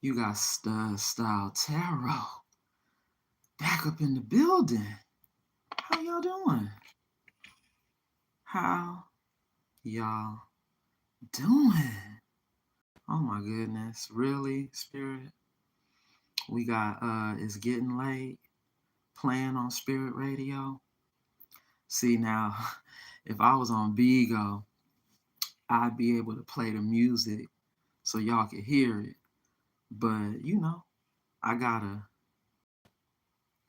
You got StudStyle Tarot back up in the building. How y'all doing? How y'all doing? Oh my goodness. Really, Spirit? We got It's Getting Late playing on Spirit Radio. See now, if I was on Bigo, I'd be able to play the music so y'all could hear it. But I gotta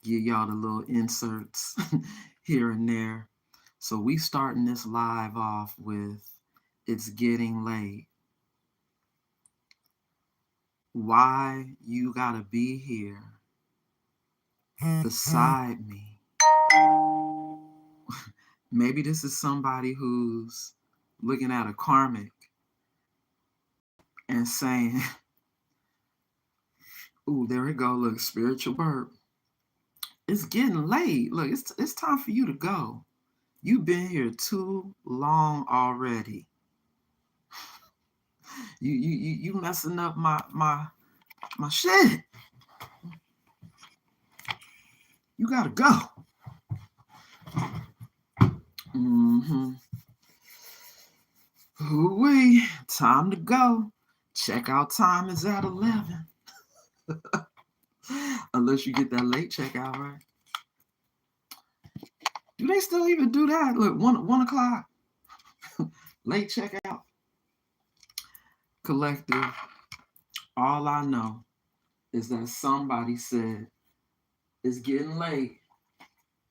give y'all the little inserts here and there. So we starting this live off with It's Getting Late. Why you gotta be here beside me? Maybe this is somebody who's looking at a karmic and saying, ooh, there we go. Look, spiritual burp. It's getting late. Look, it's time for you to go. You've been here too long already. You messing up my shit. You gotta go. Ooh-wee, time to go. Checkout time is at 11. Unless you get that late checkout, right? Do they still even do that? Look, 1 o'clock. Late checkout. Collective. All I know is that somebody said it's getting late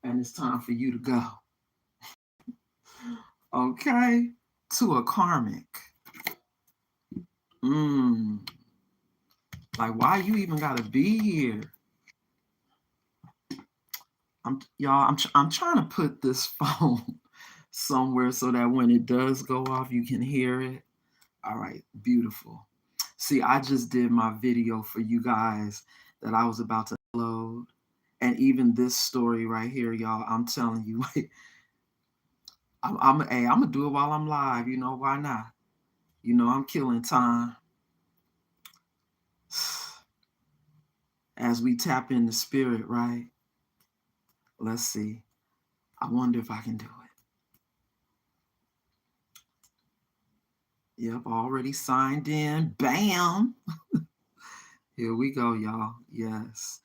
and it's time for you to go. Okay? To a karmic. Like, why you even gotta be here? I'm trying to put this phone somewhere so that when it does go off, you can hear it. All right, beautiful. See, I just did my video for you guys that I was about to upload. And even this story right here, y'all, I'm telling you, I'm gonna do it while I'm live. You know, why not? I'm killing time. As we tap in the spirit, right? Let's see. I wonder if I can do it. Yep, already signed in. Bam! Here we go, y'all. Yes.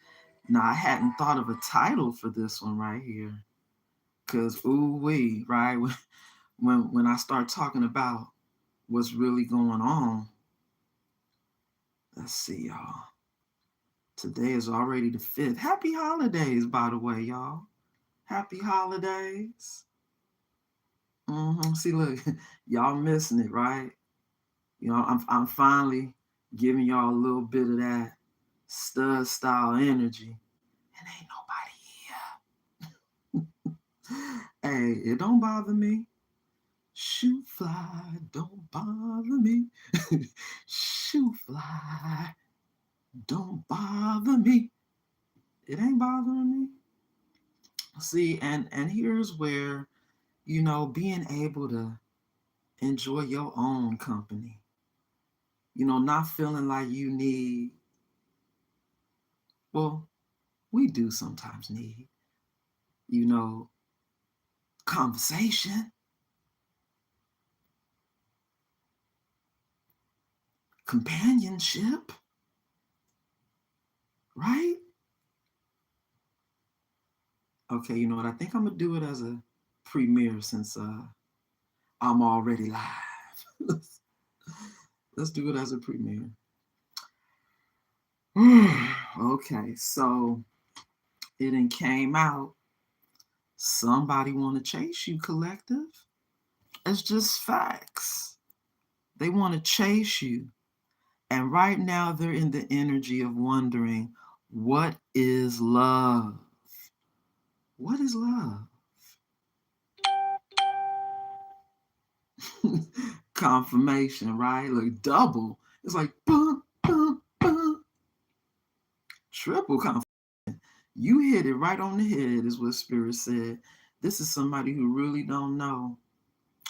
Now, I hadn't thought of a title for this one right here. Because, ooh-wee, right? When I start talking about what's really going on, let's see, y'all. Today is already the 5th. Happy holidays, by the way, y'all. Happy holidays. See, look, y'all missing it, right? I'm finally giving y'all a little bit of that StudStyle energy. And ain't nobody here. Hey, it don't bother me. Shoot fly, don't bother me. Shoot fly, don't bother me. It ain't bothering me. See, and here's where, being able to enjoy your own company. Not feeling like you need, well, we do sometimes need, conversation, companionship, right? Okay, you know what? I think I'm gonna do it as a premiere since I'm already live. Let's do it as a premiere. Okay, so it came out. Somebody want to chase you, collective. It's just facts. They want to chase you. And right now they're in the energy of wondering, what is love? What is love? Confirmation, right? Like double. It's like boom, boom, boom. Triple confirmation. You hit it right on the head, is what Spirit said. This is somebody who really don't know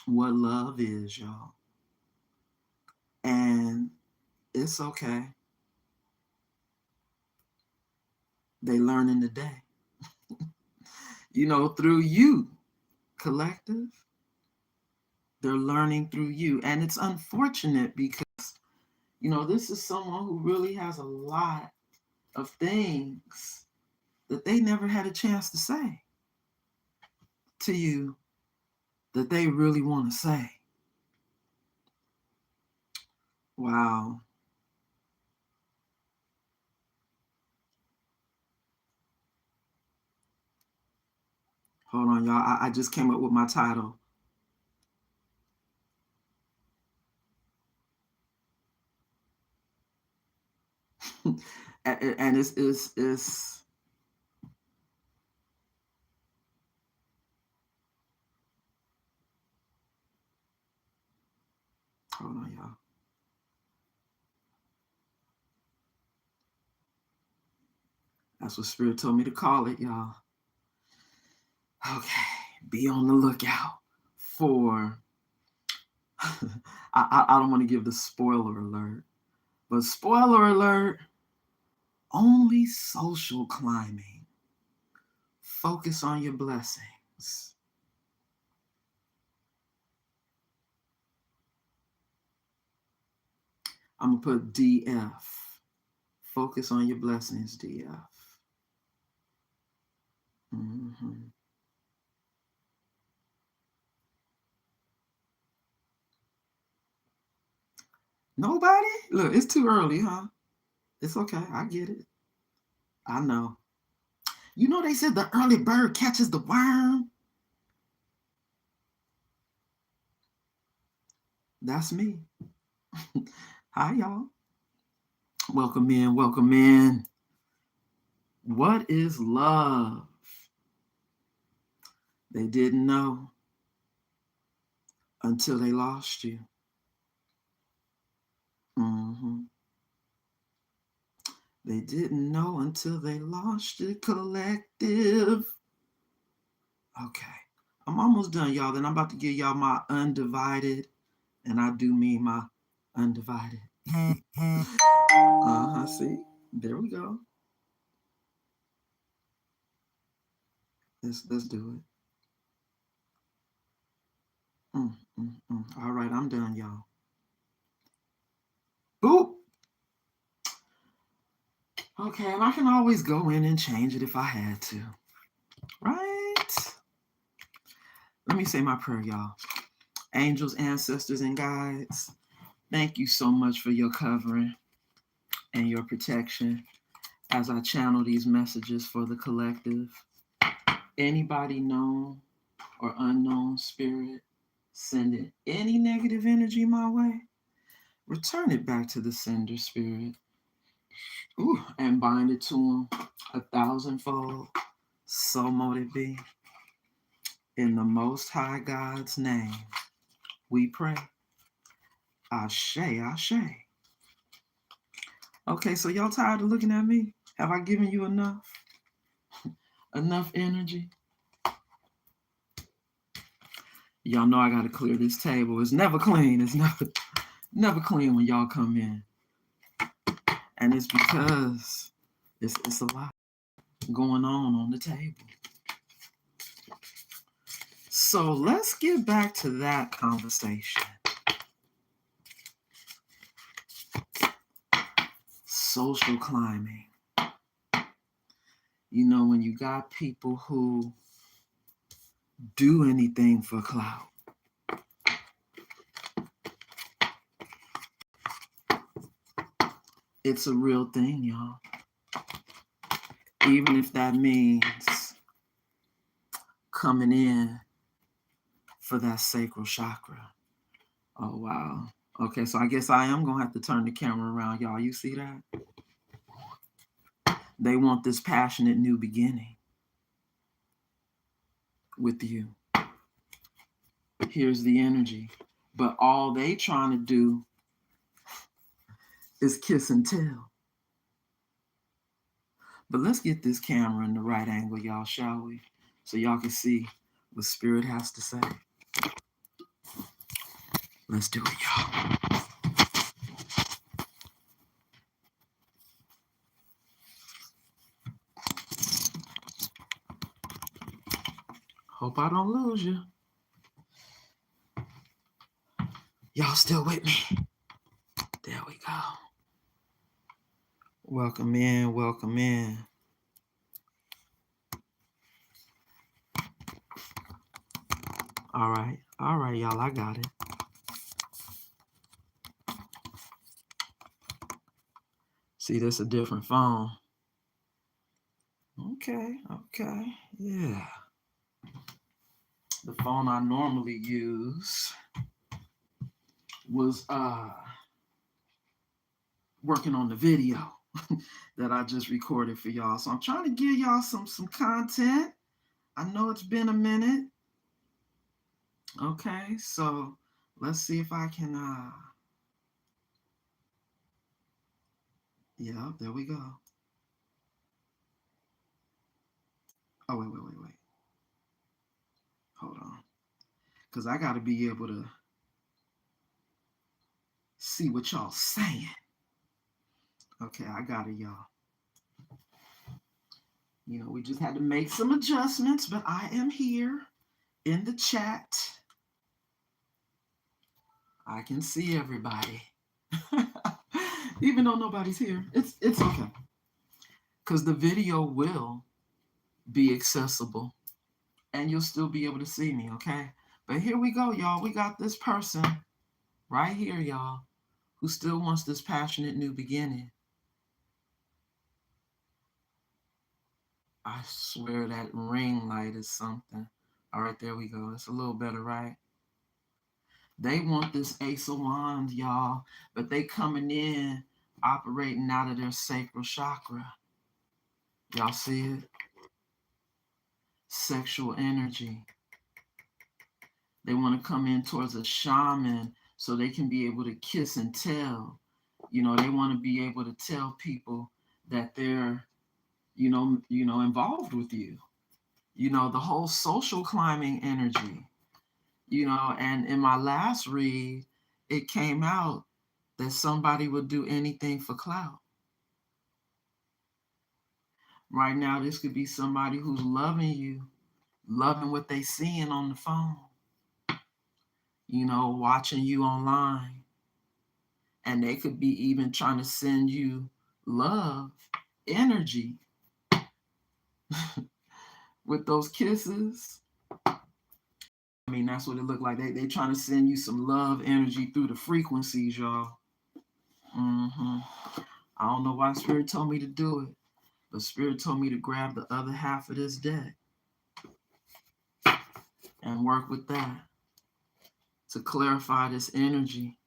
what love is, y'all. And it's okay. They learning today. Through you, collective. They're learning through you. And it's unfortunate because, this is someone who really has a lot of things that they never had a chance to say to you that they really want to say. Wow. Hold on, y'all. I just came up with my title. And it's hold on, y'all. That's what Spirit told me to call it, y'all. Okay. Be on the lookout for I don't want to give the spoiler alert, but spoiler alert, only social climbing. Focus on your blessings. I'm going to put DF. Focus on your blessings, DF. Mm-hmm. Nobody? Look, it's too early, huh? It's okay. I get it. I know. They said the early bird catches the worm. That's me. Hi, y'all. Welcome in. Welcome in. What is love? They didn't know until they lost you. Mm-hmm. They didn't know until they lost the collective. Okay. I'm almost done, y'all. Then I'm about to give y'all my undivided, and I do mean my undivided. See? There we go. Let's do it. All right, I'm done, y'all. Boop. Okay, and I can always go in and change it if I had to. Right? Let me say my prayer, y'all. Angels, ancestors, and guides, thank you so much for your covering and your protection as I channel these messages for the collective. Anybody known or unknown spirit sending any negative energy my way, return it back to the sender spirit. And bind it to them 1,000-fold. So mote it be. In the Most High God's name, we pray. Ashe, ashe. Okay, so y'all tired of looking at me? Have I given you enough? Enough energy? Y'all know I gotta clear this table. It's never clean. It's never clean when y'all come in. And it's because it's a lot going on the table. So let's get back to that conversation. Social climbing. When you got people who do anything for clout. It's a real thing, y'all. Even if that means coming in for that sacral chakra. Oh, wow. Okay, so I guess I am going to have to turn the camera around, y'all. You see that? They want this passionate new beginning with you. Here's the energy. But all they trying to do is kiss and tell. But let's get this camera in the right angle, y'all, shall we? So y'all can see what Spirit has to say. Let's do it, y'all. Hope I don't lose you. Y'all still with me? There we go. Welcome in, welcome in. All right, y'all, I got it. See, this is a different phone. Okay, yeah. The phone I normally use was working on the video that I just recorded for y'all. So I'm trying to give y'all some content. I know it's been a minute. Okay, so let's see if I can yeah, there we go. Oh, wait. Hold on. Because I got to be able to see what y'all saying. Okay, I got it, y'all. You know, we just had to make some adjustments, but I am here in the chat. I can see everybody. Even though nobody's here, it's okay. Because the video will be accessible and you'll still be able to see me, okay? But here we go, y'all. We got this person right here, y'all, who still wants this passionate new beginning. I swear that ring light is something. All right, there we go. It's a little better, right? They want this Ace of Wands, y'all, but they coming in operating out of their sacral chakra. Y'all see it? Sexual energy. They want to come in towards a shaman so they can be able to kiss and tell. You know, they want to be able to tell people that they're, you know, involved with you. You know, the whole social climbing energy. You know, and in my last read, it came out that somebody would do anything for clout. Right now, this could be somebody who's loving you, loving what they seeing on the phone, you know, watching you online. And they could be even trying to send you love, energy with those kisses. I mean, that's what it looked like. They trying to send you some love energy through the frequencies, y'all. I don't know why Spirit told me to do it, but Spirit told me to grab the other half of this deck and work with that to clarify this energy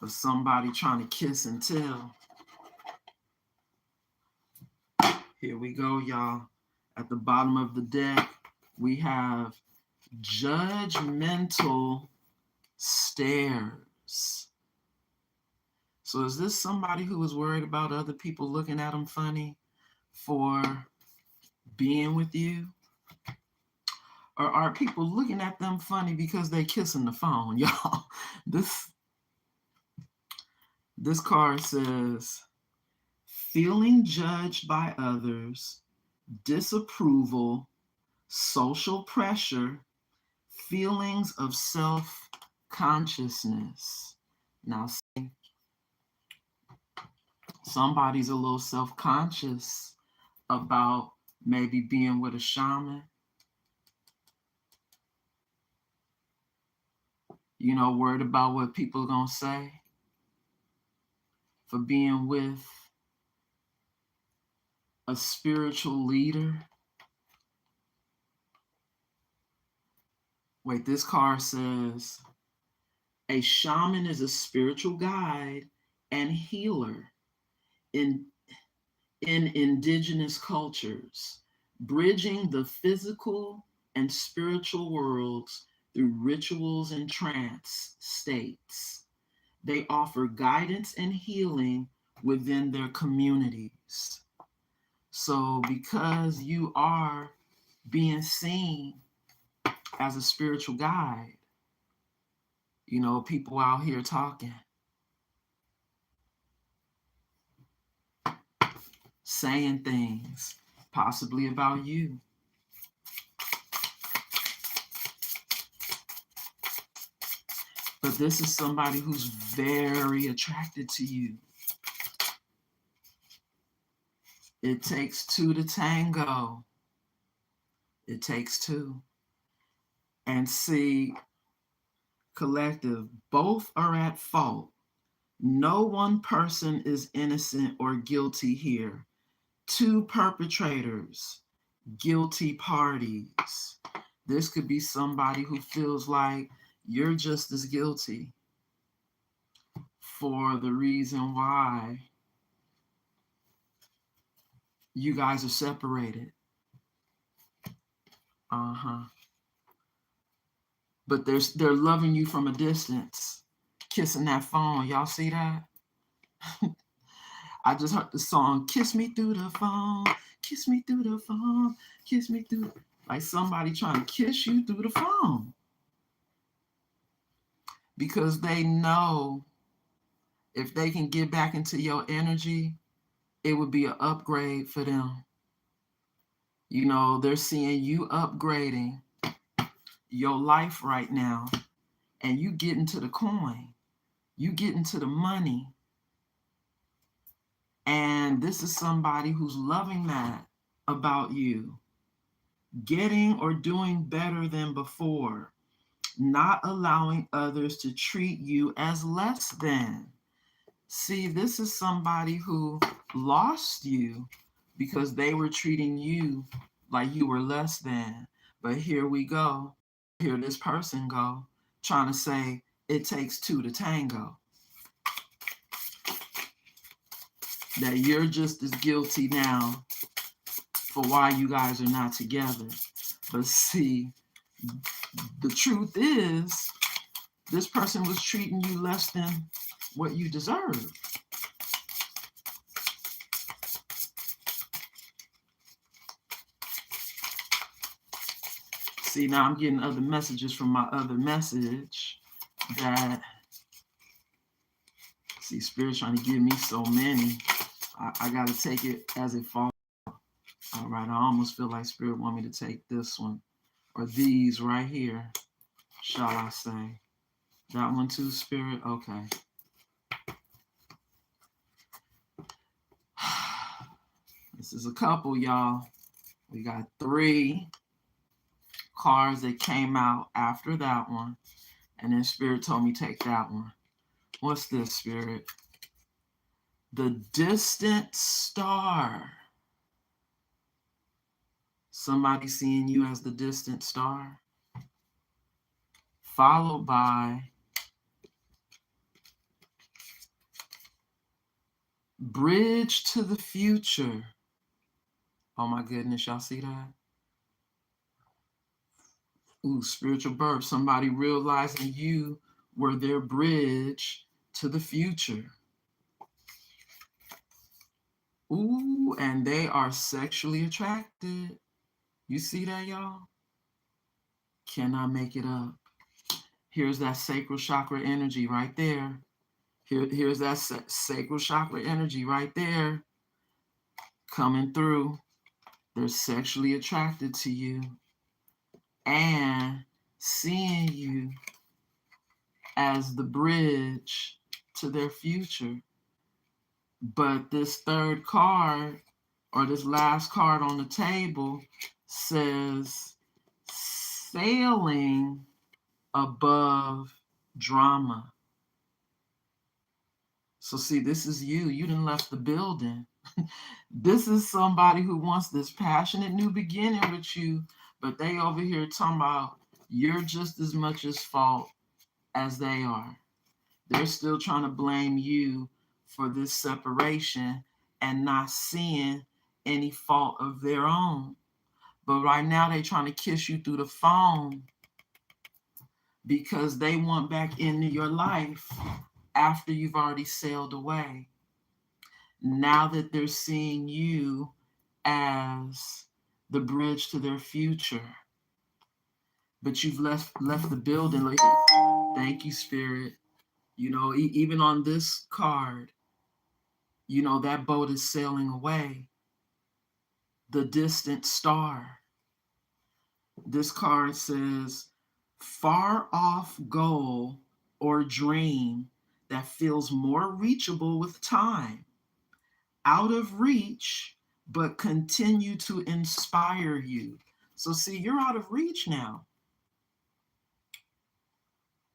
of somebody trying to kiss and tell. Here we go, y'all. At the bottom of the deck, we have judgmental stares. So is this somebody who is worried about other people looking at them funny for being with you? Or are people looking at them funny because they kissing the phone? Y'all, this card says, feeling judged by others, disapproval, social pressure, feelings of self-consciousness. Now, somebody's a little self-conscious about maybe being with a shaman. You know, worried about what people are going to say for being with a spiritual leader. Wait, this card says, a shaman is a spiritual guide and healer in indigenous cultures, bridging the physical and spiritual worlds through rituals and trance states. They offer guidance and healing within their communities. So because you are being seen as a spiritual guide, you know, people out here talking, saying things possibly about you. But this is somebody who's very attracted to you. It takes two to tango. It takes two. And see, collective, both are at fault. No one person is innocent or guilty here. Two perpetrators, guilty parties. This could be somebody who feels like you're just as guilty for the reason why you guys are separated. But they're loving you from a distance, kissing that phone. Y'all see that? I just heard the song, Kiss Me Through the Phone, Kiss Me Through the Phone, Kiss Me Through, like somebody trying to kiss you through the phone. Because they know if they can get back into your energy, it would be an upgrade for them. You know, they're seeing you upgrading your life right now, and you get into the coin, you get into the money. And this is somebody who's loving that about you. Getting or doing better than before. Not allowing others to treat you as less than. See, this is somebody who lost you because they were treating you like you were less than. But here we go. Here this person go, trying to say it takes two to tango. That you're just as guilty now for why you guys are not together. But see, the truth is, this person was treating you less than what you deserve. See, now I'm getting other messages from my other message that, see, Spirit's trying to give me so many. I got to take it as it falls. All right, I almost feel like Spirit want me to take this one or these right here, shall I say. That one too, Spirit? Okay. This is a couple, y'all. We got 3 cards that came out after that one. And then Spirit told me take that one. What's this, Spirit? The distant star. Somebody seeing you as the distant star. Followed by bridge to the future. Oh my goodness, y'all see that? Ooh, spiritual birth. Somebody realizing you were their bridge to the future. Ooh, and they are sexually attracted. You see that, y'all? Cannot make it up. Here's that sacral chakra energy right there. Here's that sacral chakra energy right there coming through. They're sexually attracted to you and seeing you as the bridge to their future. But this third card, or this last card on the table, says sailing above drama. So see, this is you. You done left the building. This is somebody who wants this passionate new beginning with you, but they over here talking about you're just as much as fault as they are. They're still trying to blame you for this separation and not seeing any fault of their own. But right now they're trying to kiss you through the phone because they want back into your life after you've already sailed away. Now that they're seeing you as the bridge to their future. But you've left the building. Like, thank you, Spirit. You know, even on this card, you know, that boat is sailing away. The distant star. This card says, far off goal or dream that feels more reachable with time. Out of reach, but continue to inspire you. So, see, you're out of reach now.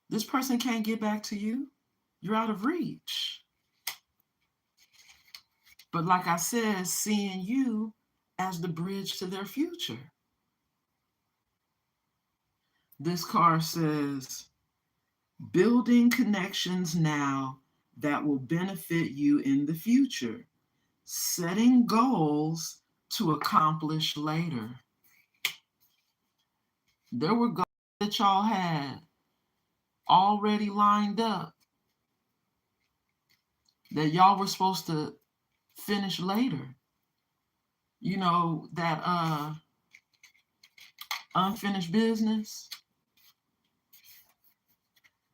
This person can't get back to you. You're out of reach. But, like I said, seeing you as the bridge to their future. This card says, building connections now that will benefit you in the future, setting goals to accomplish later. There were goals that y'all had already lined up that y'all were supposed to finish later. You know, that unfinished business.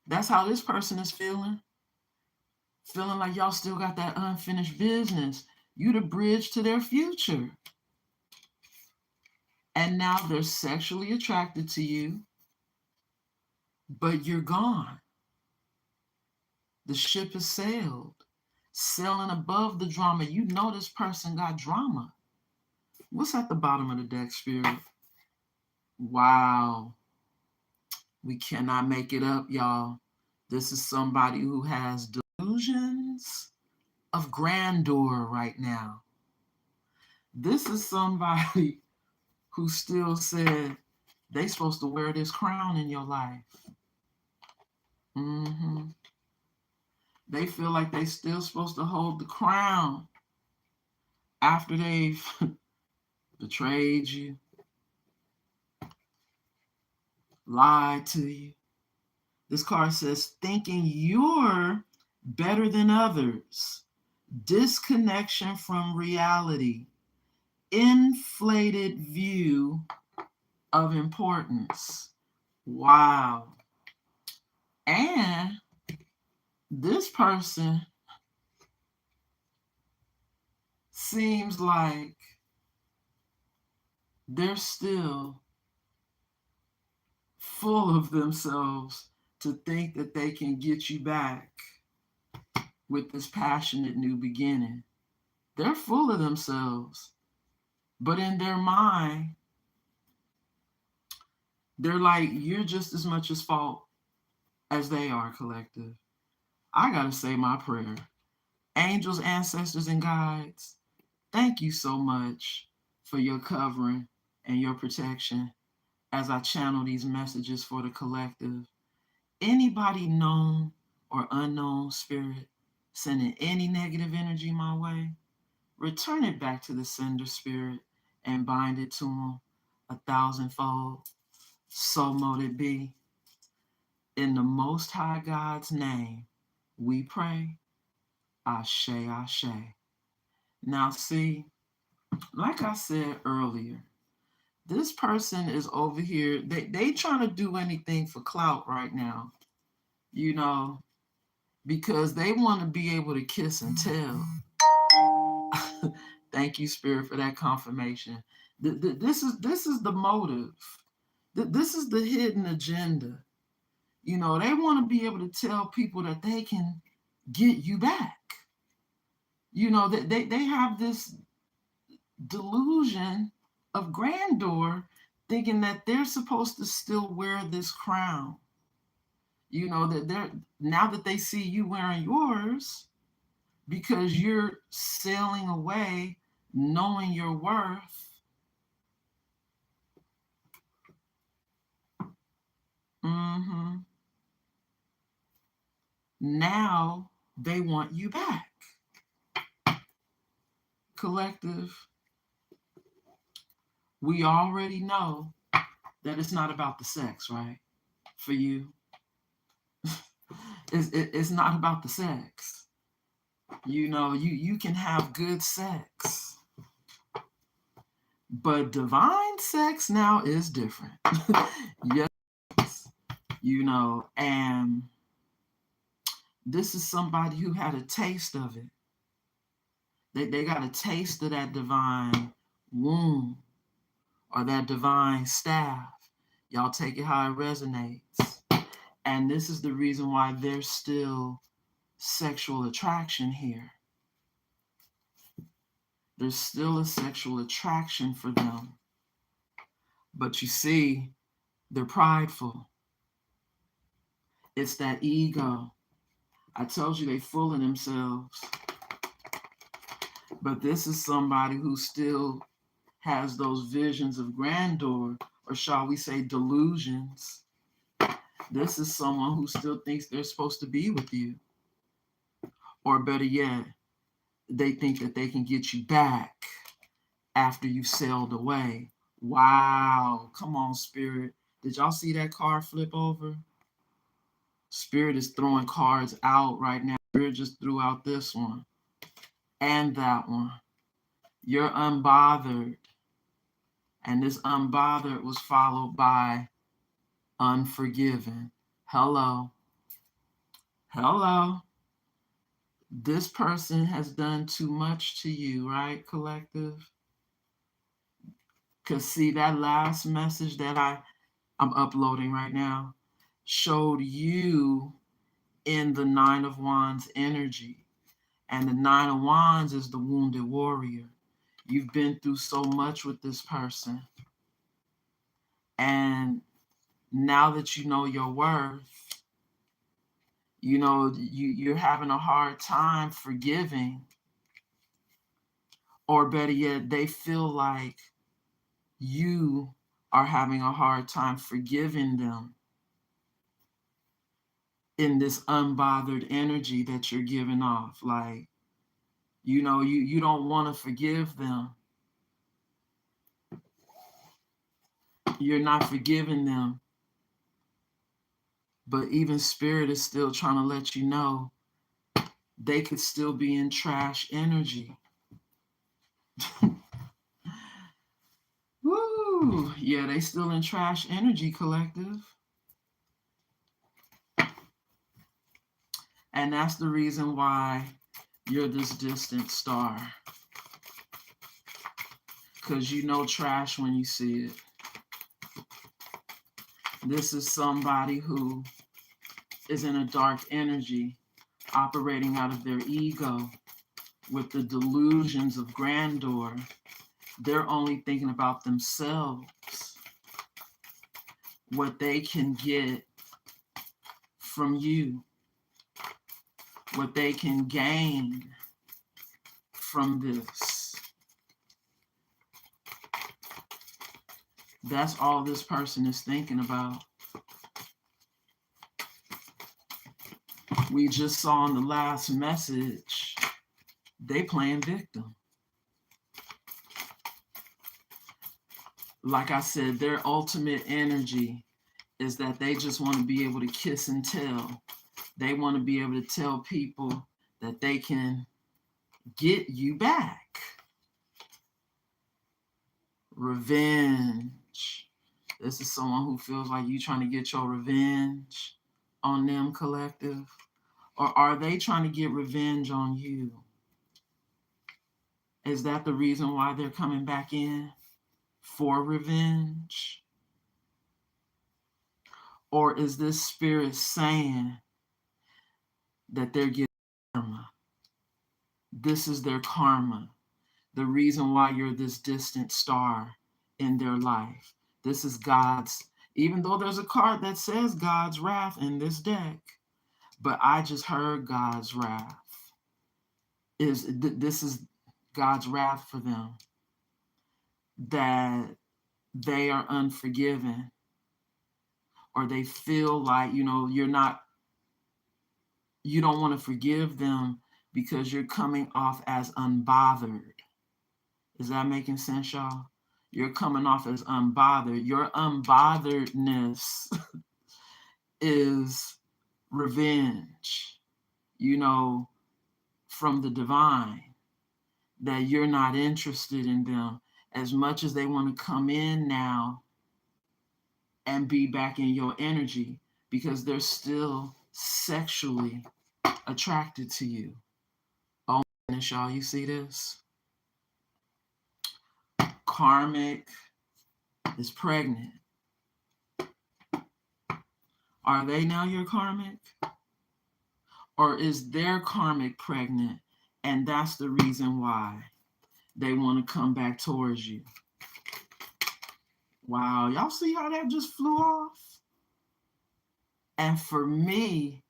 That's how this person is feeling. Feeling like y'all still got that unfinished business. You the bridge to their future. And now they're sexually attracted to you, but you're gone. The ship has sailed, sailing above the drama. You know this person got drama. What's at the bottom of the deck, Spirit? Wow. We cannot make it up, y'all. This is somebody who has delusions of grandeur right now. This is somebody who still said they supposed to wear this crown in your life. Mm-hmm. They feel like they still supposed to hold the crown after they've betrayed you, lied to you. This card says, thinking you're better than others, disconnection from reality, inflated view of importance. Wow. And this person seems like they're still full of themselves to think that they can get you back with this passionate new beginning. They're full of themselves, but in their mind, they're like, you're just as much as fault as they are, collective. I gotta say my prayer. Angels, ancestors, and guides, thank you so much for your covering and your protection as I channel these messages for the collective. Anybody known or unknown, Spirit, sending any negative energy my way, return it back to the sender, Spirit, and bind it to them 1,000-fold. So mote it be. In the Most High God's name, we pray. Ashe, Ashe. Now see, like I said earlier, this person is over here. They trying to do anything for clout right now, you know, because they want to be able to kiss and tell. Thank you, Spirit, for that confirmation. This is the motive. This is the hidden agenda. You know, they want to be able to tell people that they can get you back. You know, they have this delusion of grandeur, thinking that they're supposed to still wear this crown. You know, that they're now that they see you wearing yours, because you're sailing away knowing your worth. Mm-hmm. Now they want you back. Collective, we already know that it's not about the sex, right? For you. It's not about the sex. You know, you can have good sex. But divine sex now is different. Yes. You know, and this is somebody who had a taste of it. They got a taste of that divine womb or that divine staff. Y'all take it how it resonates. And this is the reason why there's still sexual attraction here. There's still a sexual attraction for them. But you see, they're prideful. It's that ego. I told you they full of themselves. But this is somebody who still has those visions of grandeur, or shall we say delusions. This is someone who still thinks they're supposed to be with you. Or better yet, they think that they can get you back after you sailed away. Wow. Come on, Spirit. Did y'all see that card flip over? Spirit is throwing cards out right now. Spirit just threw out this one and that one. You're unbothered. And this unbothered was followed by unforgiven. Hello. Hello. This person has done too much to you, right, collective? Because see, that last message that I'm uploading right now showed you in the Nine of Wands energy. And the Nine of Wands is the wounded warrior. You've been through so much with this person. And now that you know your worth, you know, you're having a hard time forgiving. Or better yet, they feel like you are having a hard time forgiving them in this unbothered energy that you're giving off. Like, you know, you don't want to forgive them. You're not forgiving them. But even Spirit is still trying to let you know they could still be in trash energy. Woo! Yeah, they still in trash energy, collective. And that's the reason why you're this distant star. Because you know trash when you see it. This is somebody who is in a dark energy, operating out of their ego with the delusions of grandeur. They're only thinking about themselves, what they can get from you, what they can gain from this. That's all this person is thinking about. We just saw in the last message, they playing victim. Like I said, their ultimate energy is that they just want to be able to kiss and tell. They want to be able to tell people that they can get you back. Revenge. This is someone who feels like you trying to get your revenge on them, collective. Or are they trying to get revenge on you? Is that the reason why they're coming back in? For revenge? Or is this spirit saying that they're getting karma? This is their karma. The reason why you're this distant star in their life. This is God's, even though there's a card that says God's wrath in this deck, but I just heard God's wrath. This is God's wrath for them. That they are unforgiven, or they feel like, you know, you don't want to forgive them because you're coming off as unbothered. Is that making sense, y'all? You're coming off as unbothered. Your unbotheredness is revenge, you know, from the divine, that you're not interested in them as much as they want to come in now and be back in your energy, because they're still sexually attracted to you. Oh my goodness, y'all, you see this? Karmic is pregnant. Are they now your karmic? Or is their karmic pregnant and that's the reason why they want to come back towards you? Wow, y'all see how that just flew off? And for me,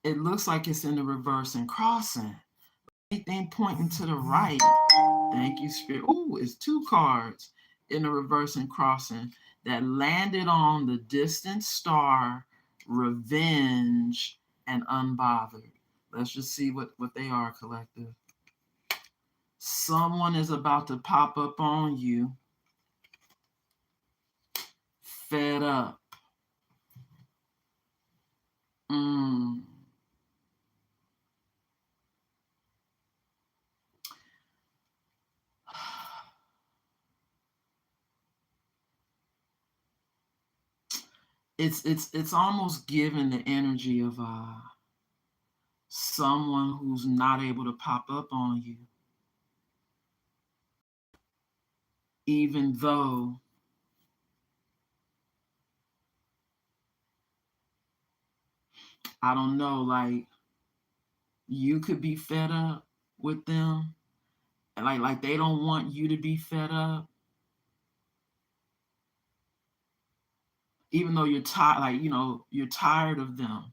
it looks like it's in the reverse and crossing. Anything pointing to the right. Thank you, Spirit. Ooh, it's 2 cards in the reverse and crossing that landed on the distant star, revenge, and unbothered. Let's just see what they are, collective. Someone is about to pop up on you, fed up. It's almost given the energy of someone who's not able to pop up on you, even though I don't know, like you could be fed up with them, and like they don't want you to be fed up, even though you're tired, like you're tired of them,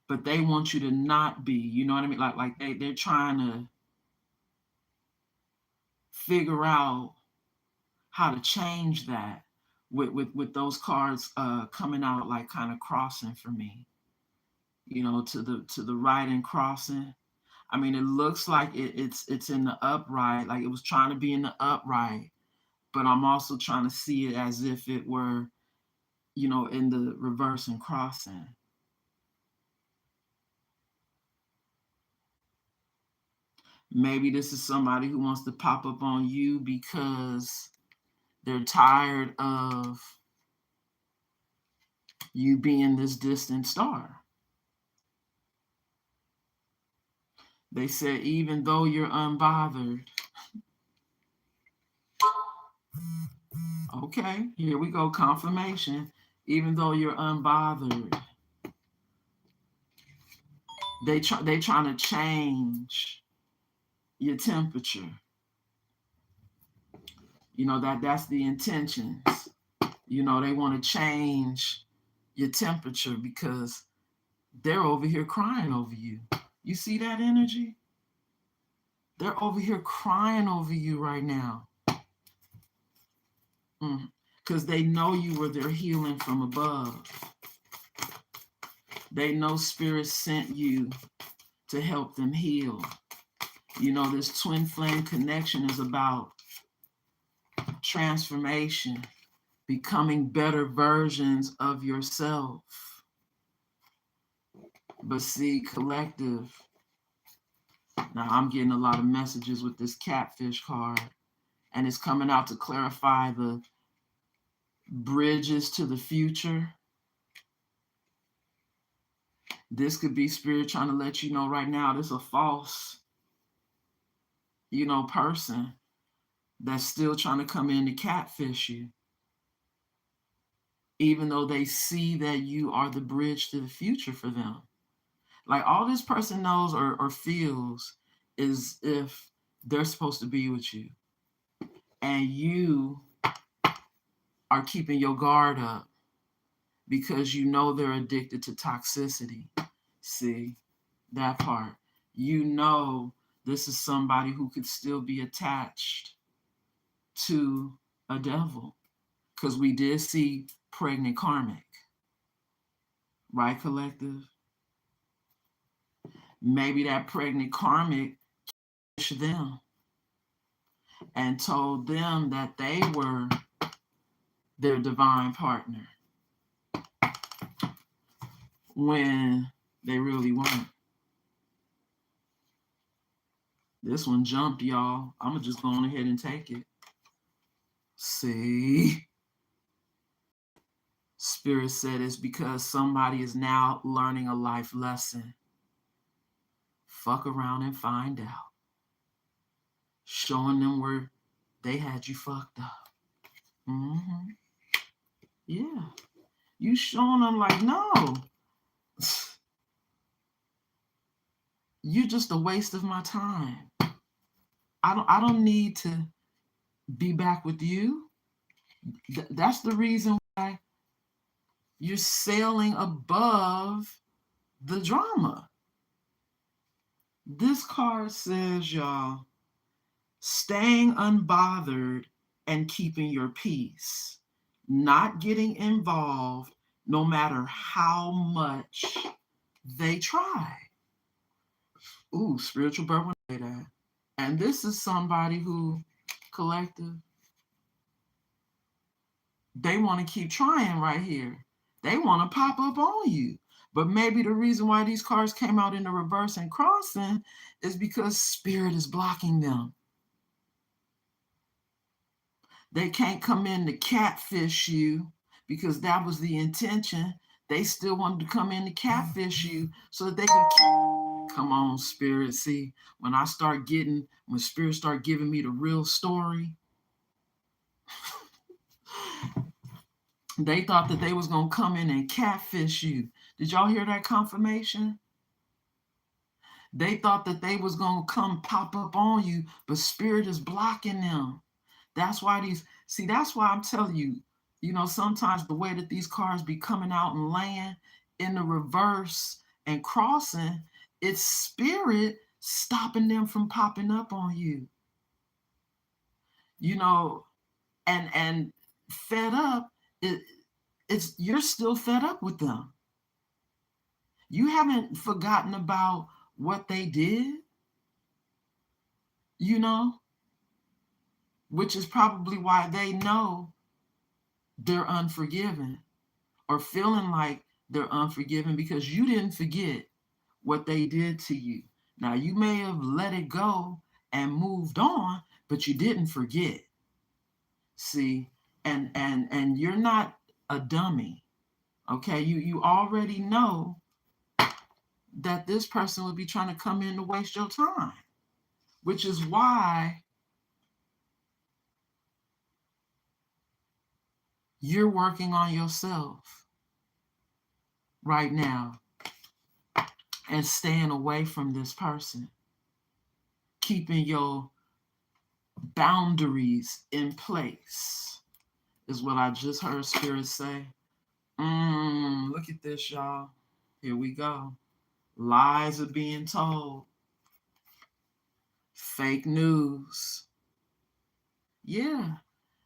but they want you to not be. You know what I mean? Like they're trying to figure out how to change that with those cards coming out like kind of crossing for me, to the right and crossing. I mean, it looks like it's in the upright, like it was trying to be in the upright, but I'm also trying to see it as if it were, in the reverse and crossing. Maybe this is somebody who wants to pop up on you because they're tired of you being this distant star. They said, even though you're unbothered. Okay, here we go, confirmation. Even though you're unbothered, they trying to change your temperature. That's the intentions. They want to change your temperature because they're over here crying over you. You see that energy? They're over here crying over you right now. Because they know you were their healing from above. They know Spirit sent you to help them heal. This twin flame connection is about transformation, becoming better versions of yourself. But see, collective, now I'm getting a lot of messages with this catfish card, and it's coming out to clarify the bridges to the future. This could be Spirit trying to let you know right now this is a false, person that's still trying to come in to catfish you, even though they see that you are the bridge to the future for them. Like all this person knows or feels is if they're supposed to be with you and you are keeping your guard up because they're addicted to toxicity. See, that part. This is somebody who could still be attached to a devil, because we did see pregnant karmic, right, collective? Maybe that pregnant karmic pushed them and told them that they were their divine partner when they really weren't. This one jumped, y'all. I'm going to just go on ahead and take it. See? Spirit said it's because somebody is now learning a life lesson. Fuck around and find out. Showing them where they had you fucked up. Yeah. You showing them like, no, you're just a waste of my time. I don't need to be back with you. That's the reason why you're sailing above the drama. This card says, y'all, staying unbothered and keeping your peace, not getting involved no matter how much they try. Ooh, spiritual birth would say that. And this is somebody who, collective, they want to keep trying right here. They want to pop up on you. But maybe the reason why these cards came out in the reverse and crossing is because spirit is blocking them. They can't come in to catfish you because that was the intention. They still wanted to come in to catfish you so that they could come on, spirit. See, when spirit start giving me the real story, they thought that they was going to come in and catfish you. Did y'all hear that confirmation? They thought that they was going to come pop up on you, but spirit is blocking them. That's why that's why I'm telling you, sometimes the way that these cards be coming out and laying in the reverse and crossing, it's spirit stopping them from popping up on you. And fed up, it's you're still fed up with them. You haven't forgotten about what they did, which is probably why they know they're unforgiven or feeling like they're unforgiven because you didn't forget what they did to you. Now, you may have let it go and moved on, but you didn't forget. See, and you're not a dummy. Okay, you already know that this person would be trying to come in to waste your time, which is why you're working on yourself right now and staying away from this person, keeping your boundaries in place, is what I just heard Spirit say. Look at this, y'all. Here we go. Lies are being told. Fake news. Yeah,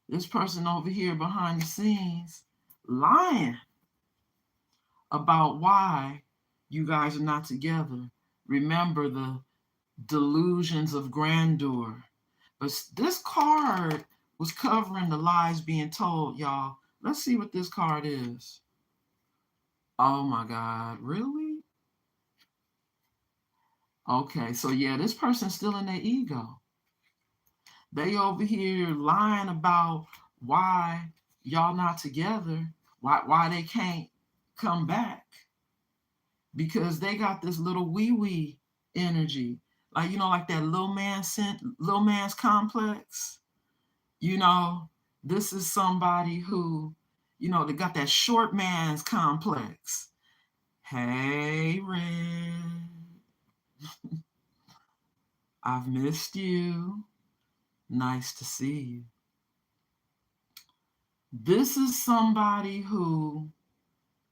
this person over here behind the scenes lying about why you guys are not together. Remember the delusions of grandeur. But this card was covering the lies being told, y'all. Let's see what this card is. Oh my God, really? Okay, so yeah, this person's still in their ego. They over here lying about why y'all not together, why they can't come back. Because they got this little wee energy. Like that little man's complex. This is somebody who, they got that short man's complex. Hey, Red. I've missed you. Nice to see you. This is somebody who,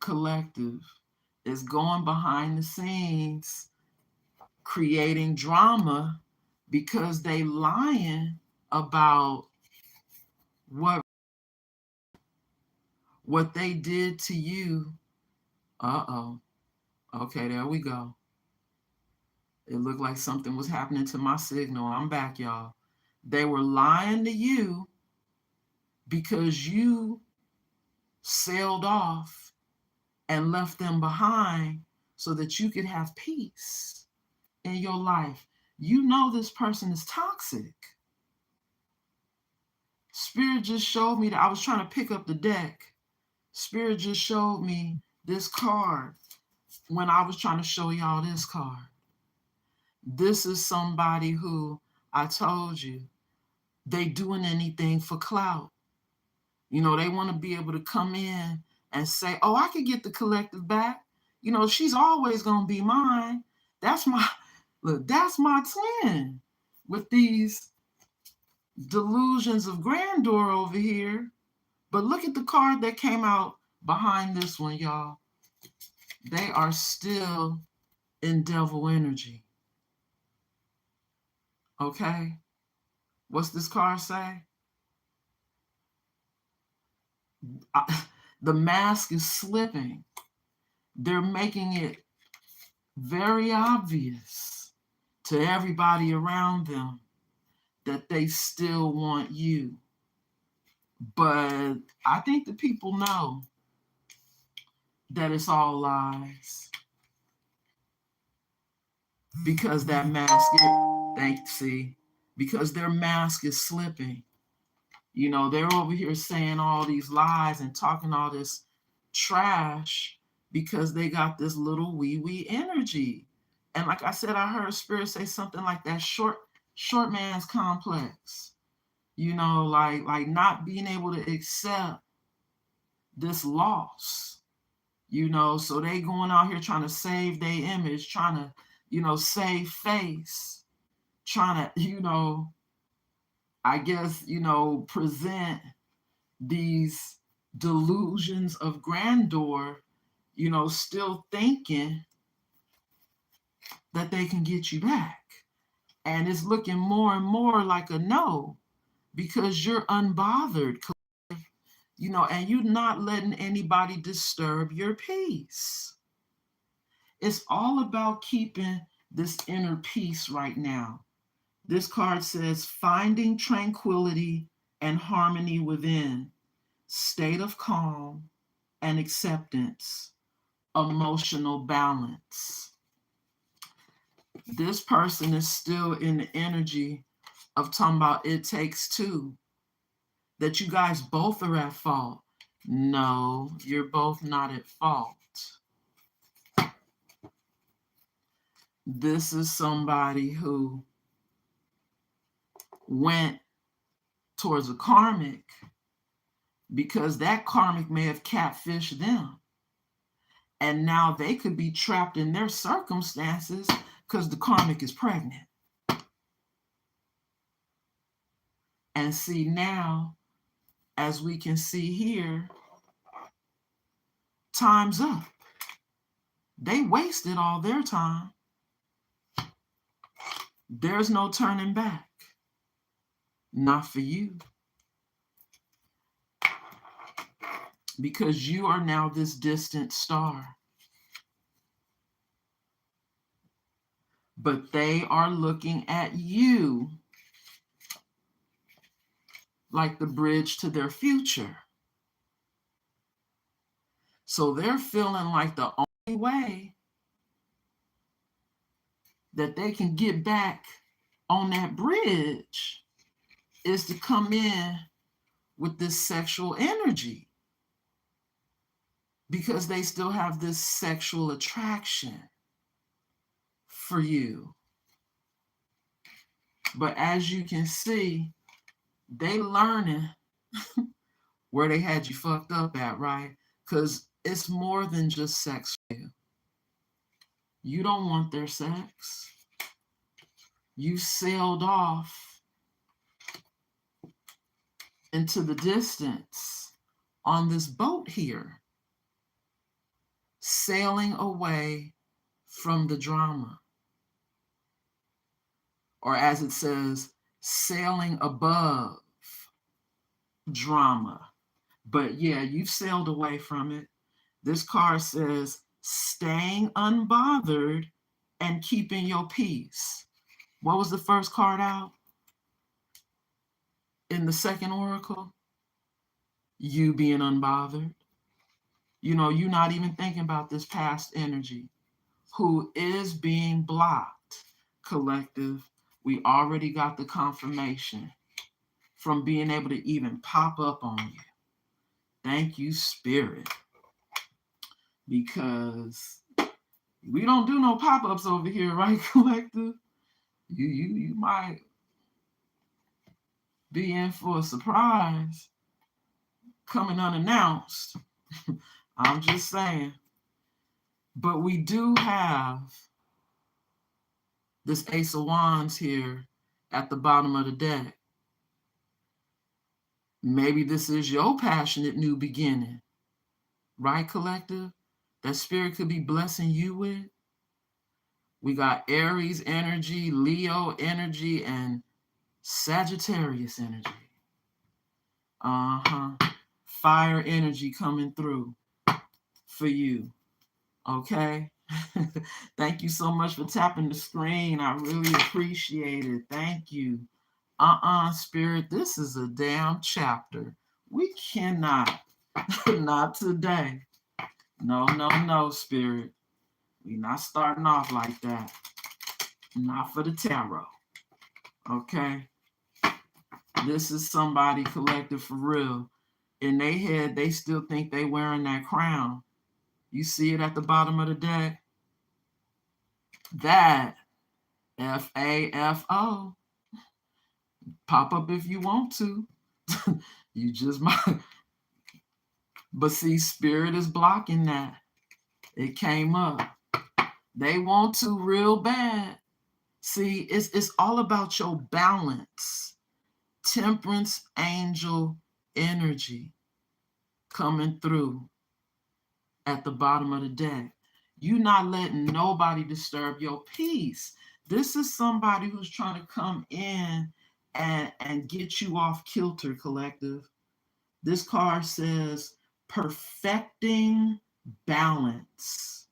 collective, is going behind the scenes, creating drama because they lying about what they did to you. Uh-oh. Okay, there we go. It looked like something was happening to my signal. I'm back, y'all. They were lying to you because you sailed off and left them behind so that you could have peace in your life. You know this person is toxic. Spirit just showed me that I was trying to pick up the deck. Spirit just showed me this card when I was trying to show y'all this card. This is somebody who, I told you, they doing anything for clout. You know, they want to be able to come in and say, oh, I could get the collective back. You know, she's always going to be mine. That's my, look, that's my twin with these delusions of grandeur over here. But look at the card that came out behind this one, y'all. They are still in devil energy. Okay? What's this card say? The mask is slipping. They're making it very obvious to everybody around them that they still want you. But I think the people know that it's all lies. Because that mask because their mask is slipping. You know, they're over here saying all these lies and talking all this trash because they got this little wee energy. And like I said, I heard Spirit say something like that short man's complex. You know, like not being able to accept this loss. You know, so they going out here trying to save their image, trying to, you know, save face, trying to, you know, I guess, you know, present these delusions of grandeur, you know, still thinking that they can get you back. And it's looking more and more like a no, because you're unbothered, you know, and you're not letting anybody disturb your peace. It's all about keeping this inner peace right now. This card says finding tranquility and harmony within, state of calm and acceptance, emotional balance. This person is still in the energy of talking about it takes two, that you guys both are at fault. No, you're both not at fault. This is somebody who went towards a karmic because that karmic may have catfished them. And now they could be trapped in their circumstances because the karmic is pregnant. And see now, as we can see here, time's up. They wasted all their time. There's no turning back. Not for you. Because you are now this distant star. But they are looking at you like the bridge to their future. So they're feeling like the only way that they can get back on that bridge is to come in with this sexual energy, because they still have this sexual attraction for you. But as you can see, they learning where they had you fucked up at, right? Because it's more than just sex for you. You don't want their sex. You sailed off into the distance on this boat here, sailing away from the drama. Or as it says, sailing above drama. But yeah, you've sailed away from it. This card says staying unbothered and keeping your peace. What was the first card out in the second oracle? You being unbothered. You know, you're not even thinking about this past energy who is being blocked. Collective, we already got the confirmation from being able to even pop up on you. Thank you, Spirit. Because we don't do no pop-ups over here, right, Collective? You might be in for a surprise. coming unannounced. I'm just saying. But we do have this Ace of Wands here at the bottom of the deck. Maybe this is your passionate new beginning, right, collective? That spirit could be blessing you with. We got Aries energy, Leo energy, and Sagittarius energy. Fire energy coming through for you. Okay? Thank you so much for tapping the screen. I really appreciate it. Thank you. Spirit, this is a damn chapter. We cannot. Not today. No, Spirit. We're not starting off like that. Not for the tarot. Okay? This is somebody, collective, for real. In their head, they still think they wearing that crown. You see it at the bottom of the deck? That, FAFO. Pop up if you want to. You just might. But see, Spirit is blocking that. It came up. They want to real bad. See, it's all about your balance. Temperance angel energy coming through at the bottom of the deck. You're not letting nobody disturb your peace. This is somebody who's trying to come in and get you off kilter, collective. This card says perfecting balance,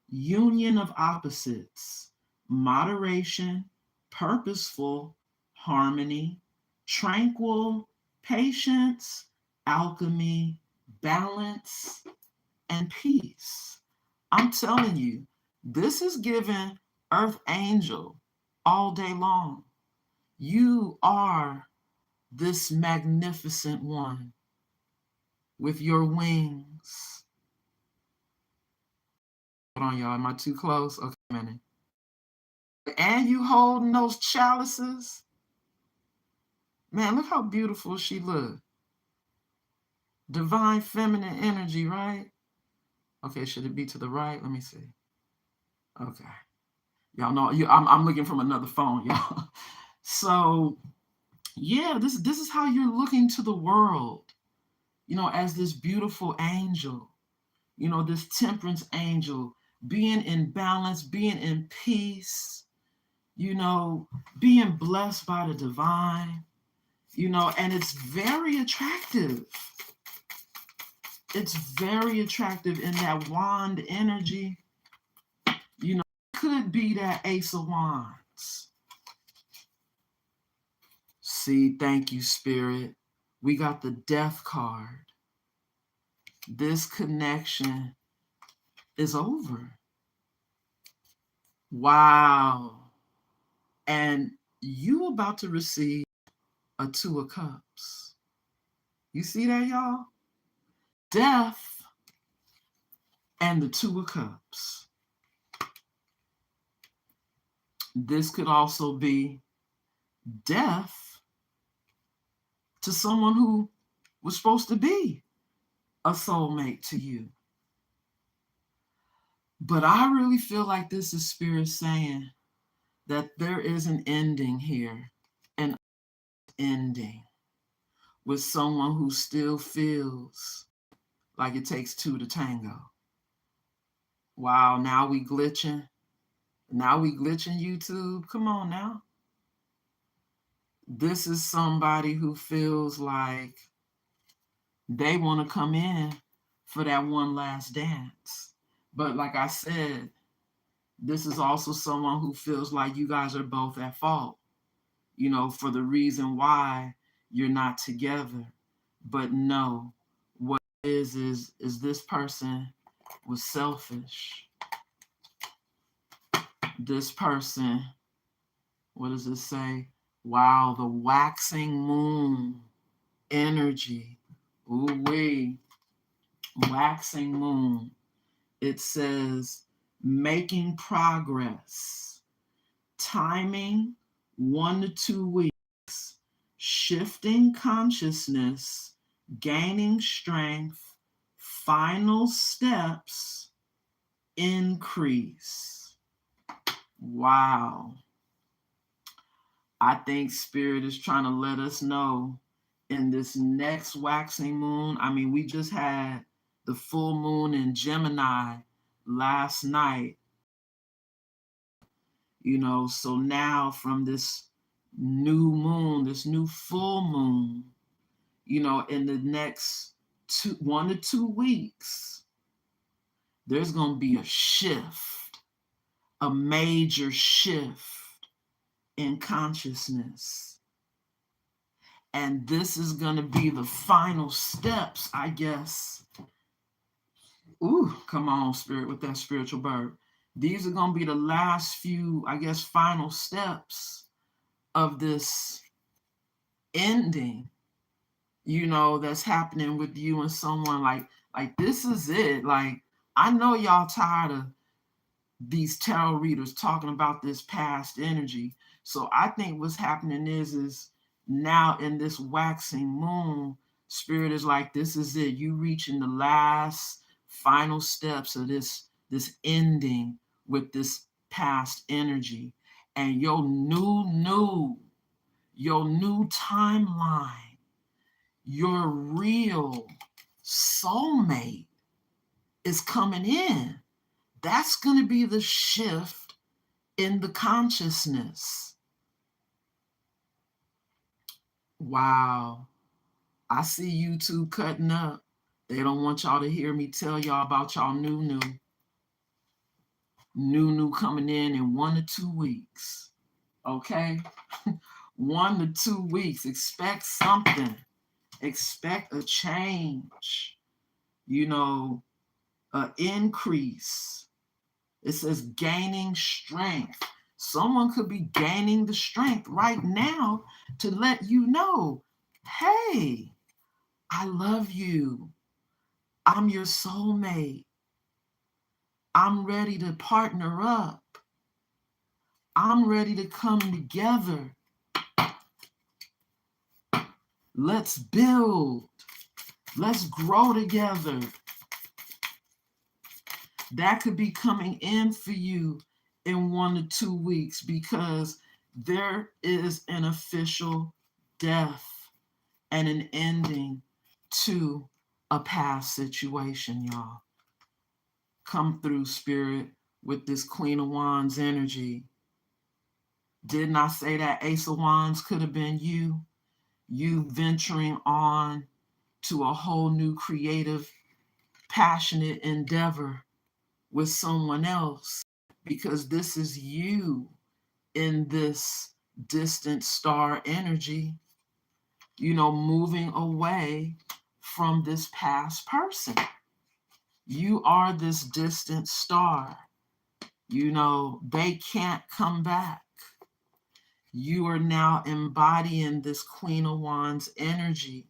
union of opposites, moderation, purposeful, harmony, tranquil, patience, alchemy, balance, and peace. I'm telling you, this is given Earth Angel all day long. You are this magnificent one with your wings. Hold on, y'all. Am I too close? Okay, a minute. And you holding those chalices. Man, look how beautiful she look. Divine feminine energy, right? Okay, should it be to the right? Let me see. Okay. Y'all know I'm looking from another phone, y'all. So yeah, this is how you're looking to the world, as this beautiful angel, this temperance angel, being in balance, being in peace, being blessed by the divine, and it's very attractive. It's very attractive in that wand energy. Could be that Ace of Wands. See, thank you, Spirit. We got the Death card. This connection is over. Wow. And you about to receive a Two of Cups. You see that, y'all? Death and the Two of Cups. This could also be death to someone who was supposed to be a soulmate to you. But I really feel like this is Spirit saying that there is an ending here, an ending with someone who still feels like it takes two to tango. Wow, now we glitching. Now we glitching YouTube. Come on now. This is somebody who feels like they want to come in for that one last dance. But like I said, this is also someone who feels like you guys are both at fault, for the reason why you're not together. But no, what it is this person was selfish. This person, what does it say? Wow, the waxing moon energy. Ooh-wee. Waxing moon. It says making progress. Timing 1 to 2 weeks. Shifting consciousness gaining strength, final steps, increase. Wow. I think Spirit is trying to let us know in this next waxing moon. I mean, we just had the full moon in Gemini last night, so now from this new moon, this new full moon, in the next 1 to 2 weeks, there's going to be a shift, a major shift in consciousness. And this is going to be the final steps, I guess. Ooh, come on, Spirit, with that spiritual bird. These are going to be the last few, I guess, final steps of this ending, that's happening with you and someone. Like this is it. Like, I know y'all tired of these tarot readers talking about this past energy. So I think what's happening is now in this waxing moon, Spirit is like, this is it. You reaching the last final steps of this ending with this past energy. And your new timeline, your real soulmate is coming in. That's going to be the shift in the consciousness. Wow. I see YouTube cutting up. They don't want y'all to hear me tell y'all about y'all new coming in 1 to 2 weeks. Okay? 1 to 2 weeks. Expect something. Expect a change. An increase. It says gaining strength. Someone could be gaining the strength right now to let you know, hey, I love you. I'm your soulmate. I'm ready to partner up. I'm ready to come together. Let's build. Let's grow together. That could be coming in for you in 1 to 2 weeks, because there is an official death and an ending to a past situation, y'all. Come through, Spirit, with this Queen of Wands energy. Didn't I say that Ace of Wands could have been you? You venturing on to a whole new creative, passionate endeavor with someone else, because this is you in this distant star energy, moving away from this past person. You are this distant star. They can't come back. You are now embodying this Queen of Wands energy.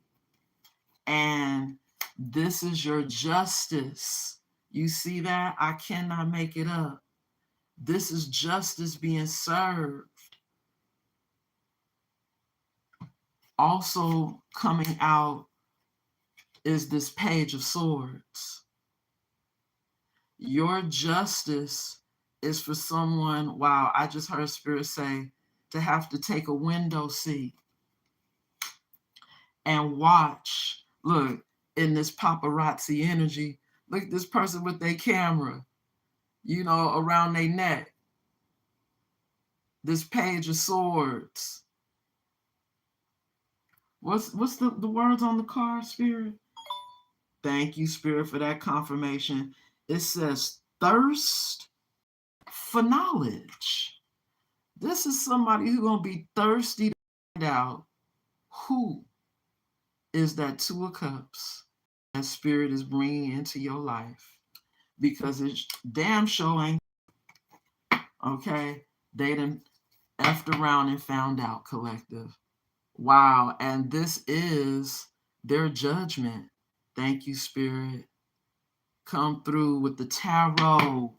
And this is your justice. You see that? I cannot make it up. This is justice being served. Also coming out is this Page of Swords. Your justice is for someone, wow, I just heard Spirit say, to have to take a window seat and watch. Look, in this paparazzi energy, look at this person with their camera, around their neck. This Page of Swords. What's the words on the card, Spirit? Thank you, Spirit, for that confirmation. It says thirst for knowledge. This is somebody who's going to be thirsty to find out who is that Two of Cups that Spirit is bringing into your life. Because it's damn sure ain't, okay? They done effed around and found out, collective. Wow, and this is their judgment. Thank you, Spirit. Come through with the tarot,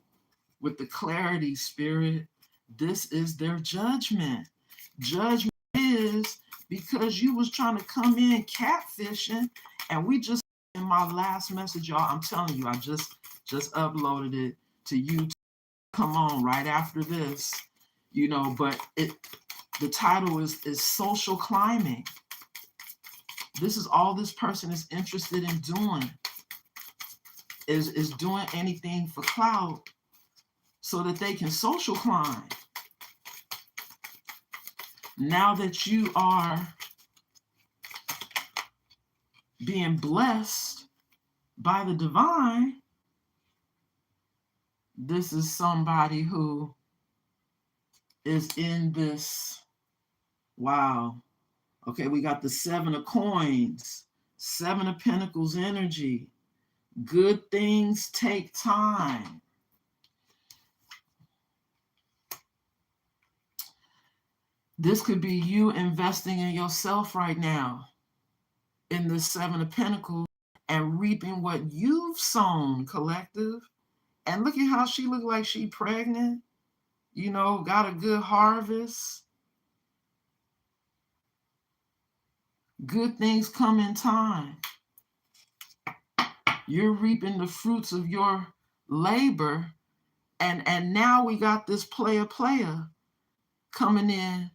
with the clarity, Spirit. This is their judgment. Judgment is because you was trying to come in catfishing And we just, in my last message, y'all, I'm telling you, I just uploaded it to YouTube. Come on, right after this, but the title is social climbing. This is all this person is interested in doing, is doing anything for clout so that they can social climb. Now that you are being blessed by the divine, this is somebody who is in this, wow. Okay, we got the 7 of coins, 7 of pentacles energy. Good things take time. This could be you investing in yourself right now in the 7 of pentacles and reaping what you've sown, collective. And look at how she looked like she pregnant, got a good harvest. Good things come in time. You're reaping the fruits of your labor. And now we got this player coming in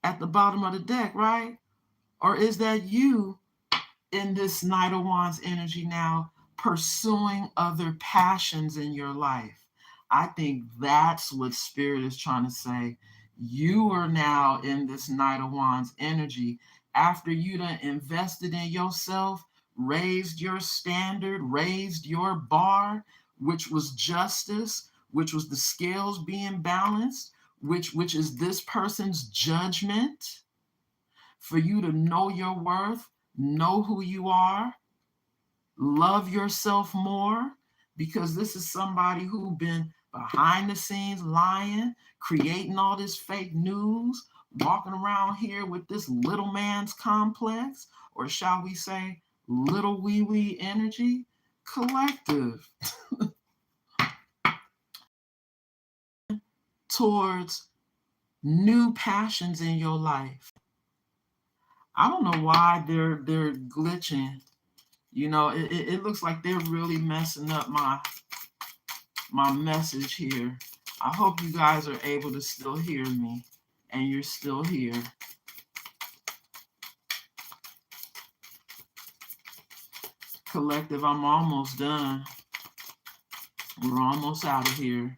at the bottom of the deck, right? Or is that you in this Knight of Wands energy now pursuing other passions in your life? I think that's what Spirit is trying to say. You are now in this Knight of Wands energy after you done invested in yourself, raised your standard, raised your bar, which was justice, which was the scales being balanced, which is this person's judgment. For you to know your worth, know who you are, love yourself more, because this is somebody who's been behind the scenes lying, creating all this fake news, walking around here with this little man's complex, or shall we say little wee energy. Collective. Towards new passions in your life. I don't know why they're glitching. It looks like they're really messing up my message here. I hope you guys are able to still hear me and you're still here. Collective, I'm almost done. We're almost out of here.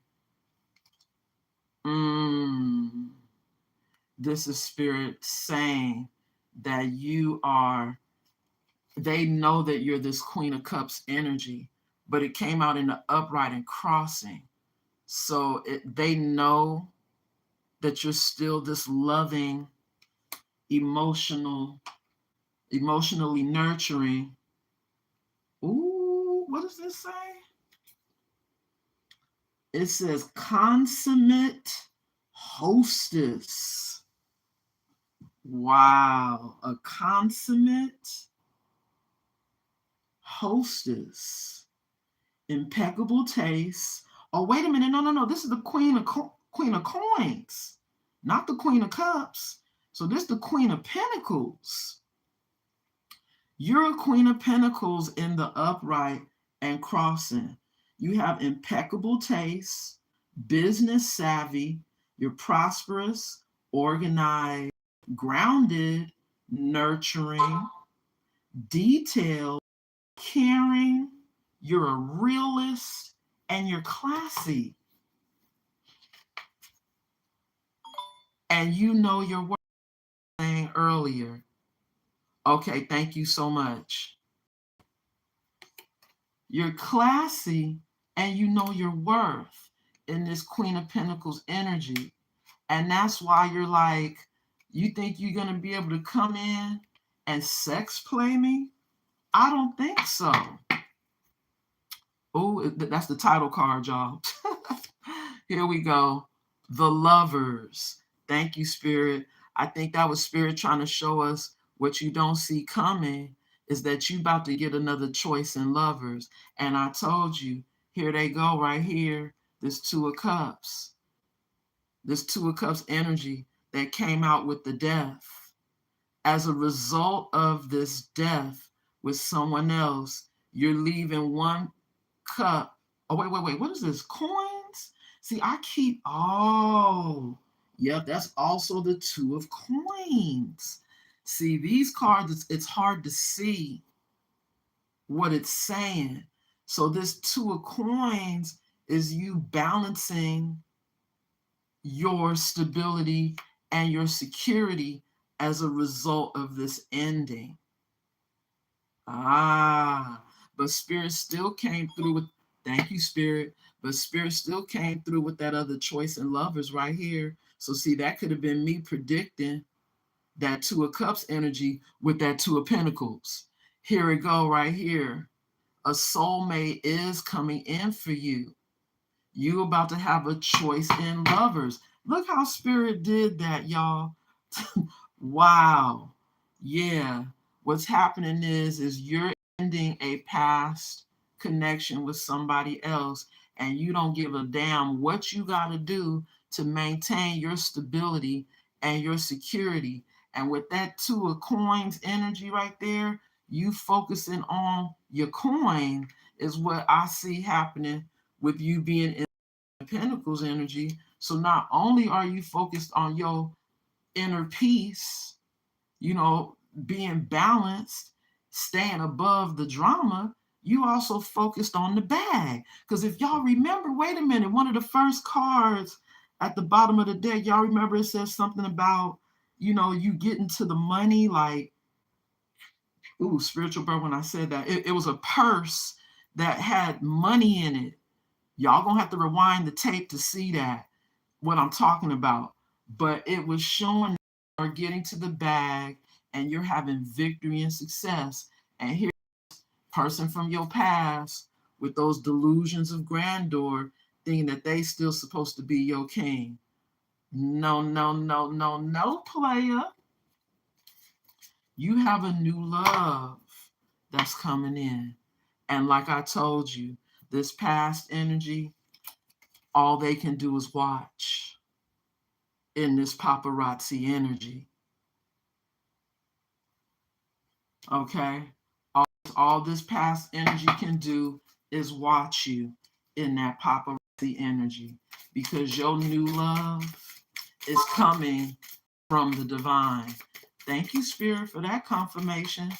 This is Spirit saying that they know that you're this Queen of Cups energy, but it came out in the upright and crossing. So they know that you're still this loving, emotionally nurturing. Ooh, what does this say? It says consummate hostess. Wow, a consummate hostess. Impeccable taste. Oh, wait a minute. No. This is the Queen of Coins, not the Queen of Cups. So this is the Queen of Pentacles. You're a Queen of Pentacles in the upright and crossing. You have impeccable taste, business savvy, you're prosperous, organized, grounded, nurturing, detailed, caring, you're a realist, and you're classy. And you know your worth, saying earlier. Okay, thank you so much. You're classy and you know your worth in this Queen of Pentacles energy. And that's why you're like, you think you're going to be able to come in and sex play me? I don't think so. Oh, that's the title card, y'all. Here we go. The Lovers. Thank you, Spirit. I think that was Spirit trying to show us what you don't see coming is that you about to get another choice in lovers. And I told you, here they go right here. This Two of Cups. This Two of Cups energy that came out with the death. As a result of this death, with someone else. You're leaving one cup. Oh, wait. What is this? Coins? See, I keep, oh, yep, that's also the two of coins. See, these cards, it's hard to see what it's saying. So this two of coins is you balancing your stability and your security as a result of this ending. Ah, but Spirit still came through with, thank you, Spirit. But Spirit still came through with that other choice in lovers right here. So, see, that could have been me predicting that Two of Cups energy with that Two of Pentacles. Here we go, right here. A soulmate is coming in for you. You about to have a choice in lovers. Look how Spirit did that, y'all. Wow. Yeah. What's happening is you're ending a past connection with somebody else, and you don't give a damn what you got to do to maintain your stability and your security. And with that two of coins energy right there, you focusing on your coin is what I see happening with you being in Pentacles energy. So not only are you focused on your inner peace, you know, being balanced, staying above the drama, you also focused on the bag. Because if y'all remember, wait a minute, one of the first cards at the bottom of the deck, y'all remember it says something about, you know, you getting to the money, like, ooh, spiritual bird, when I said that, it was a purse that had money in it. Y'all gonna have to rewind the tape to see that, what I'm talking about. But it was showing you're getting to the bag and you're having victory and success. And here's a person from your past with those delusions of grandeur thinking that they still supposed to be your king. No, player. You have a new love that's coming in. And like I told you, this past energy, all they can do is watch in this paparazzi energy. Okay? All this past energy can do is watch you in that paparazzi energy, because your new love is coming from the divine. Thank you, Spirit, for that confirmation.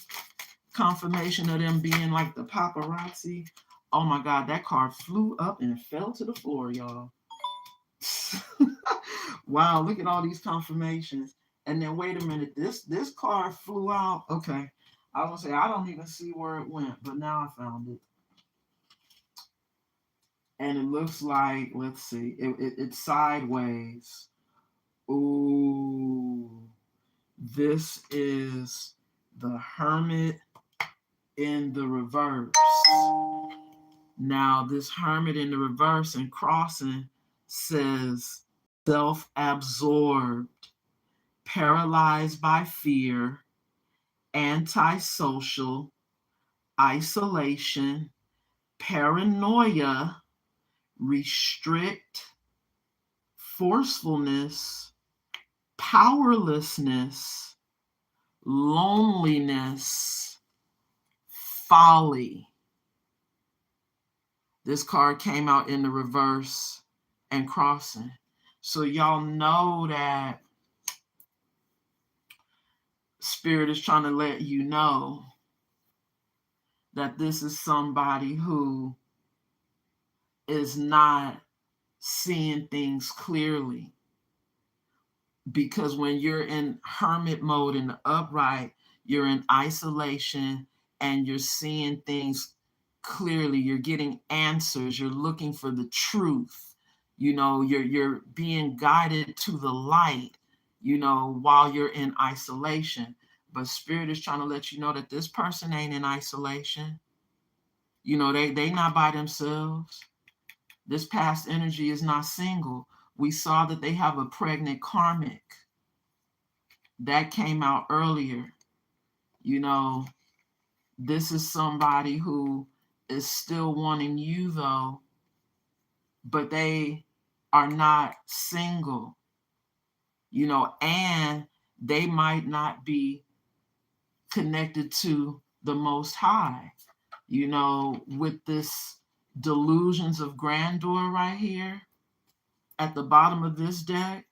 Confirmation of them being like the paparazzi. Oh my God, that card flew up and fell to the floor, y'all. Wow, look at all these confirmations. And then wait a minute, this card flew out. Okay. I was gonna say I don't even see where it went, but now I found it. And it looks like, let's see, it's sideways. Ooh, this is the Hermit in the reverse. Now, this Hermit in the reverse and crossing says self-absorbed, paralyzed by fear, antisocial, isolation, paranoia, restrict, forcefulness, powerlessness, loneliness, folly. This card came out in the reverse and crossing. So y'all know that Spirit is trying to let you know that this is somebody who is not seeing things clearly. Because when you're in hermit mode in the upright, you're in isolation and you're seeing things clearly. You're getting answers. You're looking for the truth. You know, you're being guided to the light, you know, while you're in isolation. But Spirit is trying to let you know that this person ain't in isolation. You know, they not by themselves. This past energy is not single. We saw that they have a pregnant karmic. That came out earlier. You know, this is somebody who is still wanting you though, but they are not single, and they might not be connected to the Most High. You know, with this delusions of grandeur right here at the bottom of this deck,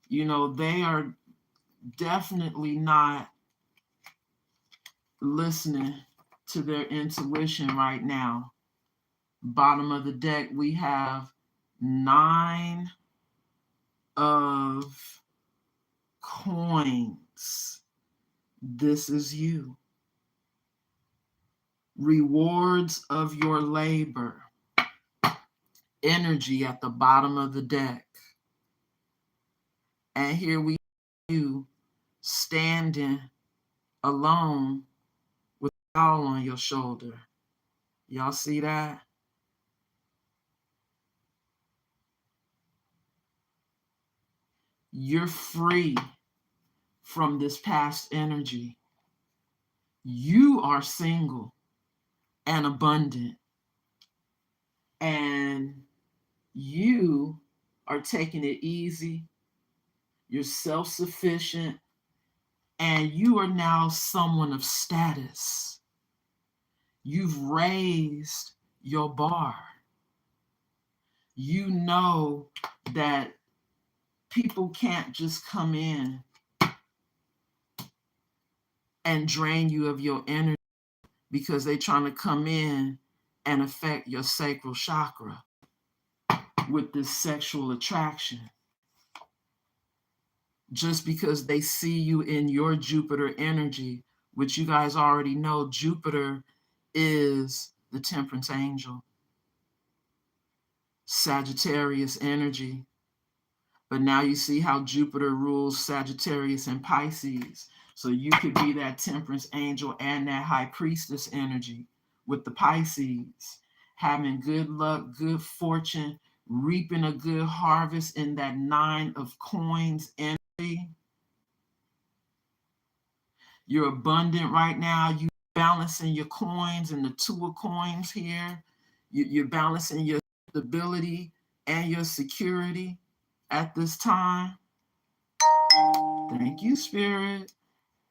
you know, they are definitely not listening to their intuition right now. Bottom of the deck, we have 9 of coins. This is you. Rewards of your labor. Energy at the bottom of the deck. And here we have you standing alone with a doll on your shoulder. Y'all see that? You're free from this past energy. You are single and abundant. And you are taking it easy. You're self-sufficient. And you are now someone of status. You've raised your bar. You know that people can't just come in and drain you of your energy because they're trying to come in and affect your sacral chakra with this sexual attraction. Just because they see you in your Jupiter energy, which you guys already know, Jupiter is the temperance angel, Sagittarius energy. But now you see how Jupiter rules Sagittarius and Pisces. So you could be that temperance angel and that high priestess energy with the Pisces, having good luck, good fortune, reaping a good harvest in that 9 of coins energy. You're abundant right now. You balancing your coins and the 2 of coins here. You're balancing your stability and your security at this time. Thank you, Spirit.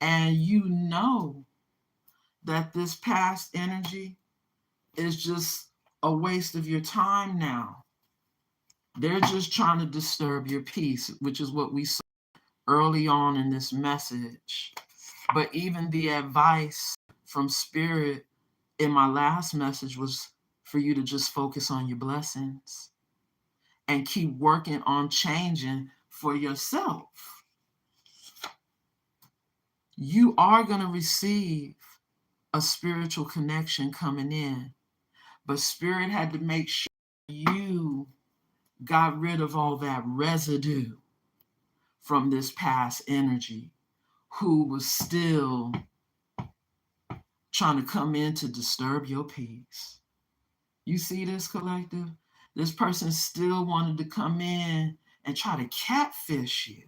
And you know that this past energy is just a waste of your time now. They're just trying to disturb your peace, which is what we saw early on in this message. But even the advice from Spirit in my last message was for you to just focus on your blessings and keep working on changing for yourself. You are going to receive a spiritual connection coming in, but Spirit had to make sure you got rid of all that residue from this past energy who was still trying to come in to disturb your peace. You see this, collective? This person still wanted to come in and try to catfish you,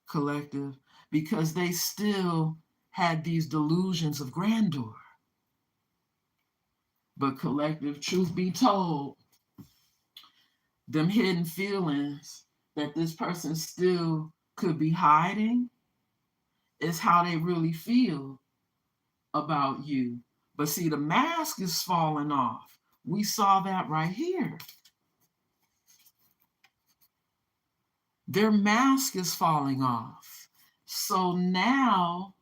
collective, because they still had these delusions of grandeur. But collective, truth be told, them hidden feelings that this person still could be hiding is how they really feel about you. But see, the mask is falling off. We saw that right here. Their mask is falling off. So now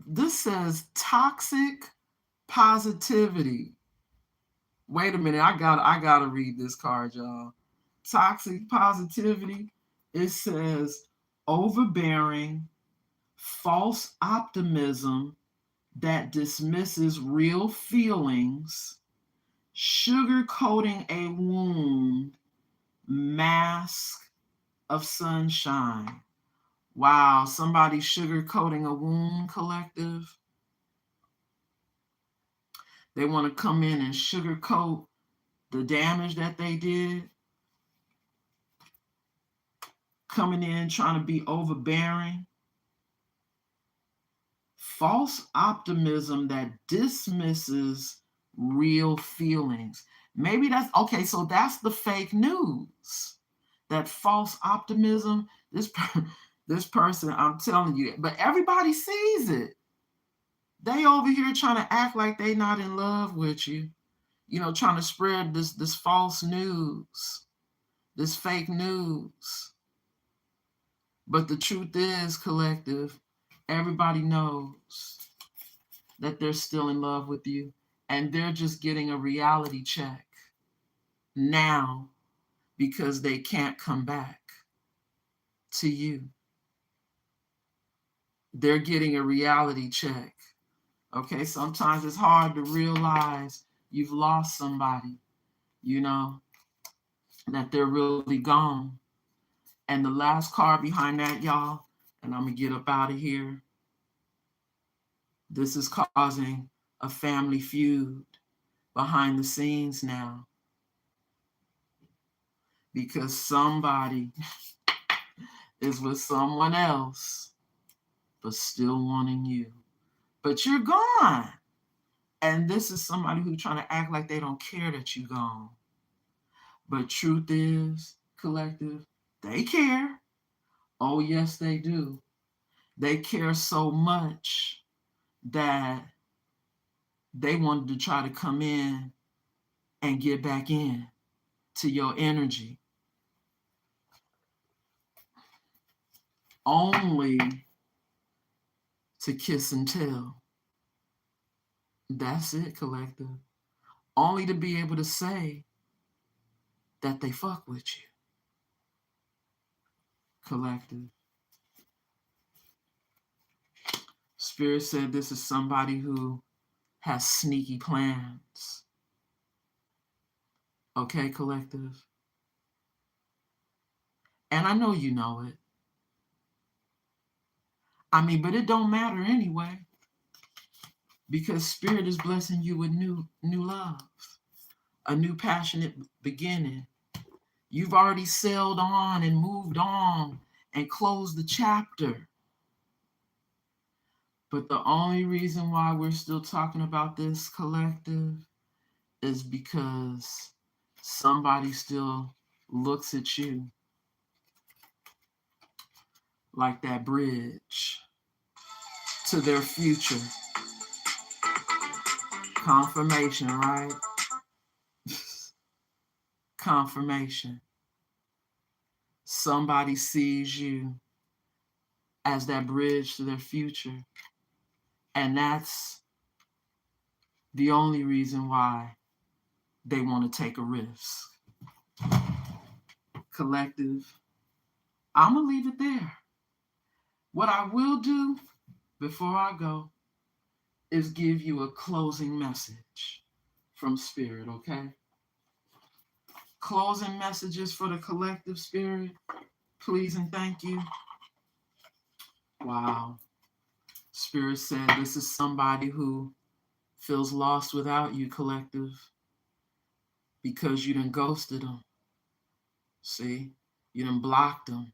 this says toxic positivity. Wait a minute, I gotta read this card, y'all. Toxic positivity. It says overbearing, false optimism that dismisses real feelings, sugarcoating a wound, mask of sunshine. Wow, somebody sugarcoating a wound, collective. They want to come in and sugarcoat the damage that they did. Coming in trying to be overbearing. False optimism that dismisses real feelings. Maybe that's okay. So that's the fake news, that false optimism. This person, I'm telling you, but everybody sees it. They over here trying to act like they not in love with you, trying to spread this false news, this fake news. But the truth is, collective, everybody knows that they're still in love with you, and they're just getting a reality check now because they can't come back to you. They're getting a reality check. Okay, sometimes it's hard to realize you've lost somebody, that they're really gone. And the last card behind that, y'all, and I'm going to get up out of here. This is causing a family feud behind the scenes now because somebody is with someone else but still wanting you. But you're gone. And this is somebody who's trying to act like they don't care that you're gone. But truth is, collective, they care. Oh, yes, they do. They care so much that they wanted to try to come in and get back in to your energy. Only to kiss and tell. That's it, collective. Only to be able to say that they fuck with you. Collective. Spirit said this is somebody who has sneaky plans. Okay, collective? And I know you know it. But it don't matter anyway. Because Spirit is blessing you with new love. A new passionate beginning. You've already sailed on and moved on and closed the chapter. But the only reason why we're still talking about this, collective, is because somebody still looks at you like that bridge to their future. Confirmation, right? Confirmation. Somebody sees you as that bridge to their future. And that's the only reason why they want to take a risk. Collective, I'm going to leave it there. What I will do before I go is give you a closing message from Spirit, okay? Closing messages for the collective, Spirit. Please and thank you. Wow. Spirit said this is somebody who feels lost without you, collective, because you done ghosted them. See? You done blocked them.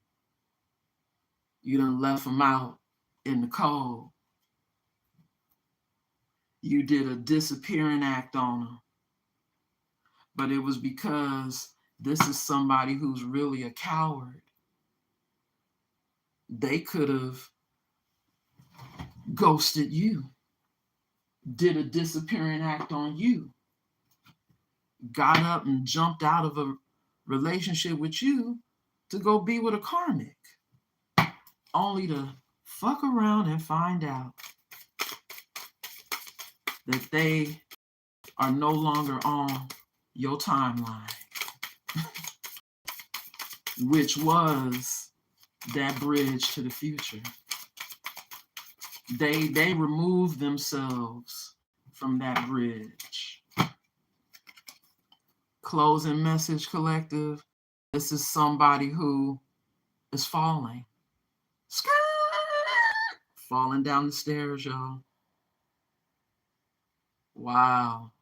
You done left them out in the cold. You did a disappearing act on them. But it was because this is somebody who's really a coward. They could have ghosted you, did a disappearing act on you, got up and jumped out of a relationship with you to go be with a karmic, only to fuck around and find out that they are no longer on your timeline, which was that bridge to the future. They removed themselves from that bridge. Closing message, collective. This is somebody who is falling. Falling down the stairs, y'all. Wow.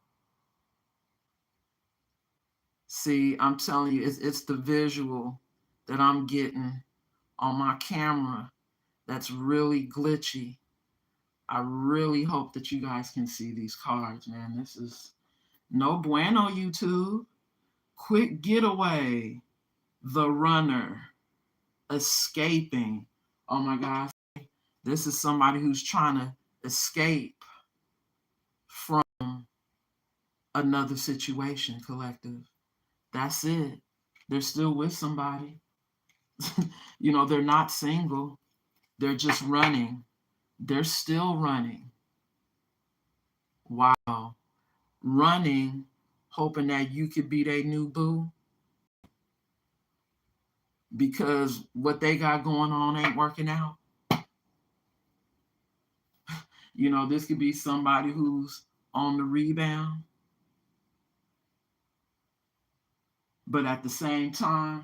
See, I'm telling you, it's the visual that I'm getting on my camera that's really glitchy. I really hope that you guys can see these cards, man. No bueno, YouTube. Quick getaway. The runner. Escaping. Oh my gosh. This is somebody who's trying to escape from another situation, collective. That's it. They're still with somebody. They're not single. They're just running. They're still running. Wow. Running, hoping that you could be their new boo because what they got going on ain't working out. This could be somebody who's on the rebound, but at the same time,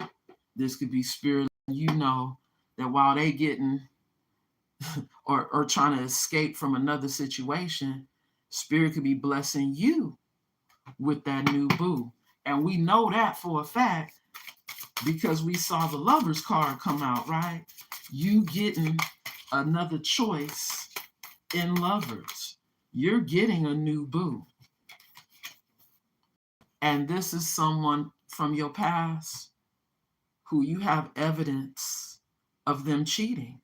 this could be spirit. That while they getting or trying to escape from another situation, spirit could be blessing you with that new boo. And we know that for a fact because we saw the Lovers card come out, right? You getting another choice in Lovers. You're getting a new boo. And this is someone from your past who you have evidence of them cheating.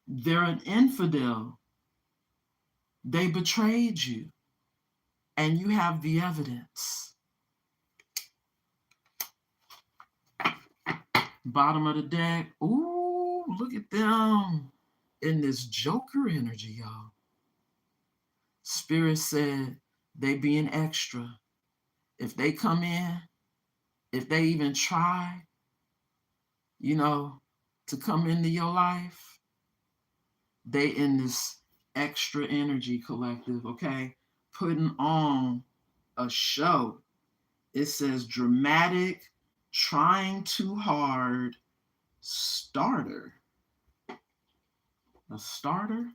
They're an infidel. They betrayed you. And you have the evidence. Bottom of the deck. Ooh, look at them in this Joker energy, y'all. Spirit said they being extra. If they come in, if they even try, to come into your life, they in this extra energy, collective, okay? Putting on a show. It says dramatic, trying too hard, starter. A starter?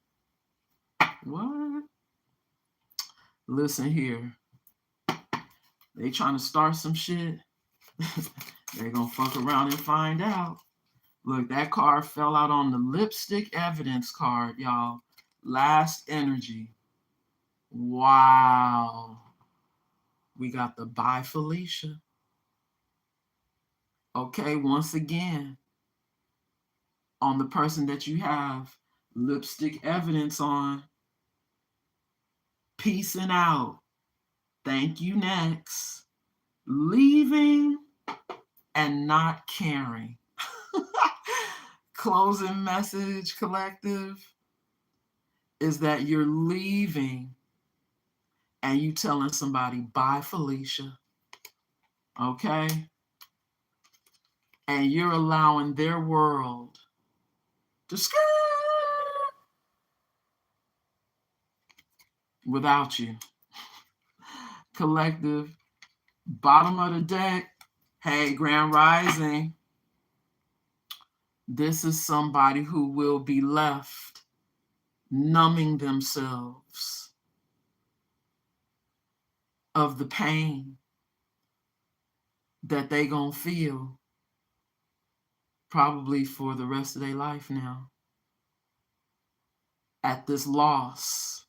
What? Listen here. They trying to start some shit. They're gonna fuck around and find out. Look, that card fell out on the lipstick evidence card, y'all. Last energy. Wow. We got the bye Felicia. Okay, once again, on the person that you have lipstick evidence on, peacing out. Thank you, next. Leaving and not caring. Closing message, collective, is that you're leaving and you telling somebody, bye, Felicia. Okay? And you're allowing their world to skirt without you. Collective, bottom of the deck. Hey, Grand Rising. This is somebody who will be left numbing themselves of the pain that they gonna feel probably for the rest of their life now at this loss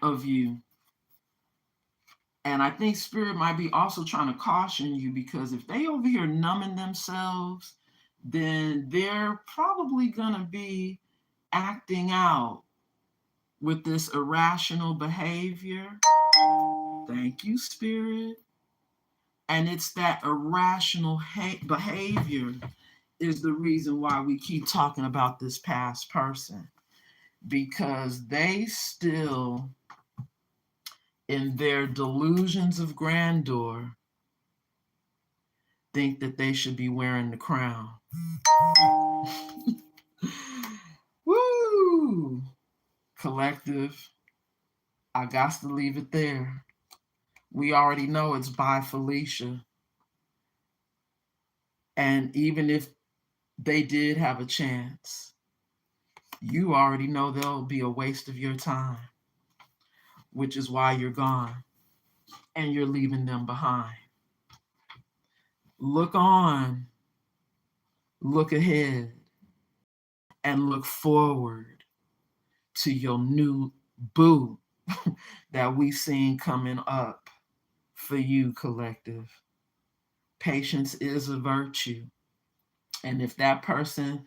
of you. And I think Spirit might be also trying to caution you because if they over here numbing themselves, then they're probably gonna be acting out with this irrational behavior. Thank you, Spirit. And it's that irrational behavior is the reason why we keep talking about this past person, because they still, in their delusions of grandeur, think that they should be wearing the crown. Woo! Collective, I got to leave it there. We already know it's by Felicia. And even if they did have a chance, you already know they'll be a waste of your time, which is why you're gone and you're leaving them behind. Look on, look ahead, and look forward to your new boo that we seen coming up for you, collective. Patience is a virtue. And if that person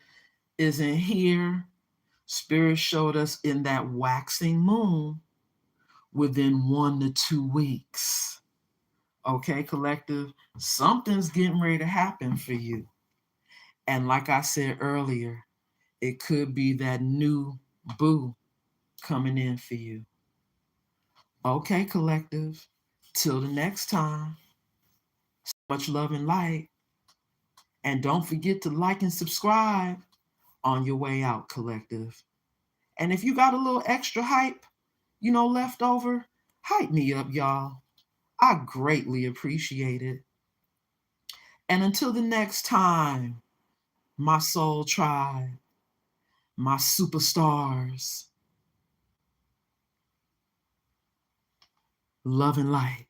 isn't here, Spirit showed us in that waxing moon within 1 to 2 weeks. Okay, collective, something's getting ready to happen for you. And like I said earlier, it could be that new boo coming in for you. Okay, collective, till the next time, much love and light. And don't forget to like and subscribe on your way out, collective. And if you got a little extra hype, left over, hype me up, y'all. I greatly appreciate it. And until the next time, my soul tribe, my superstars, love and light.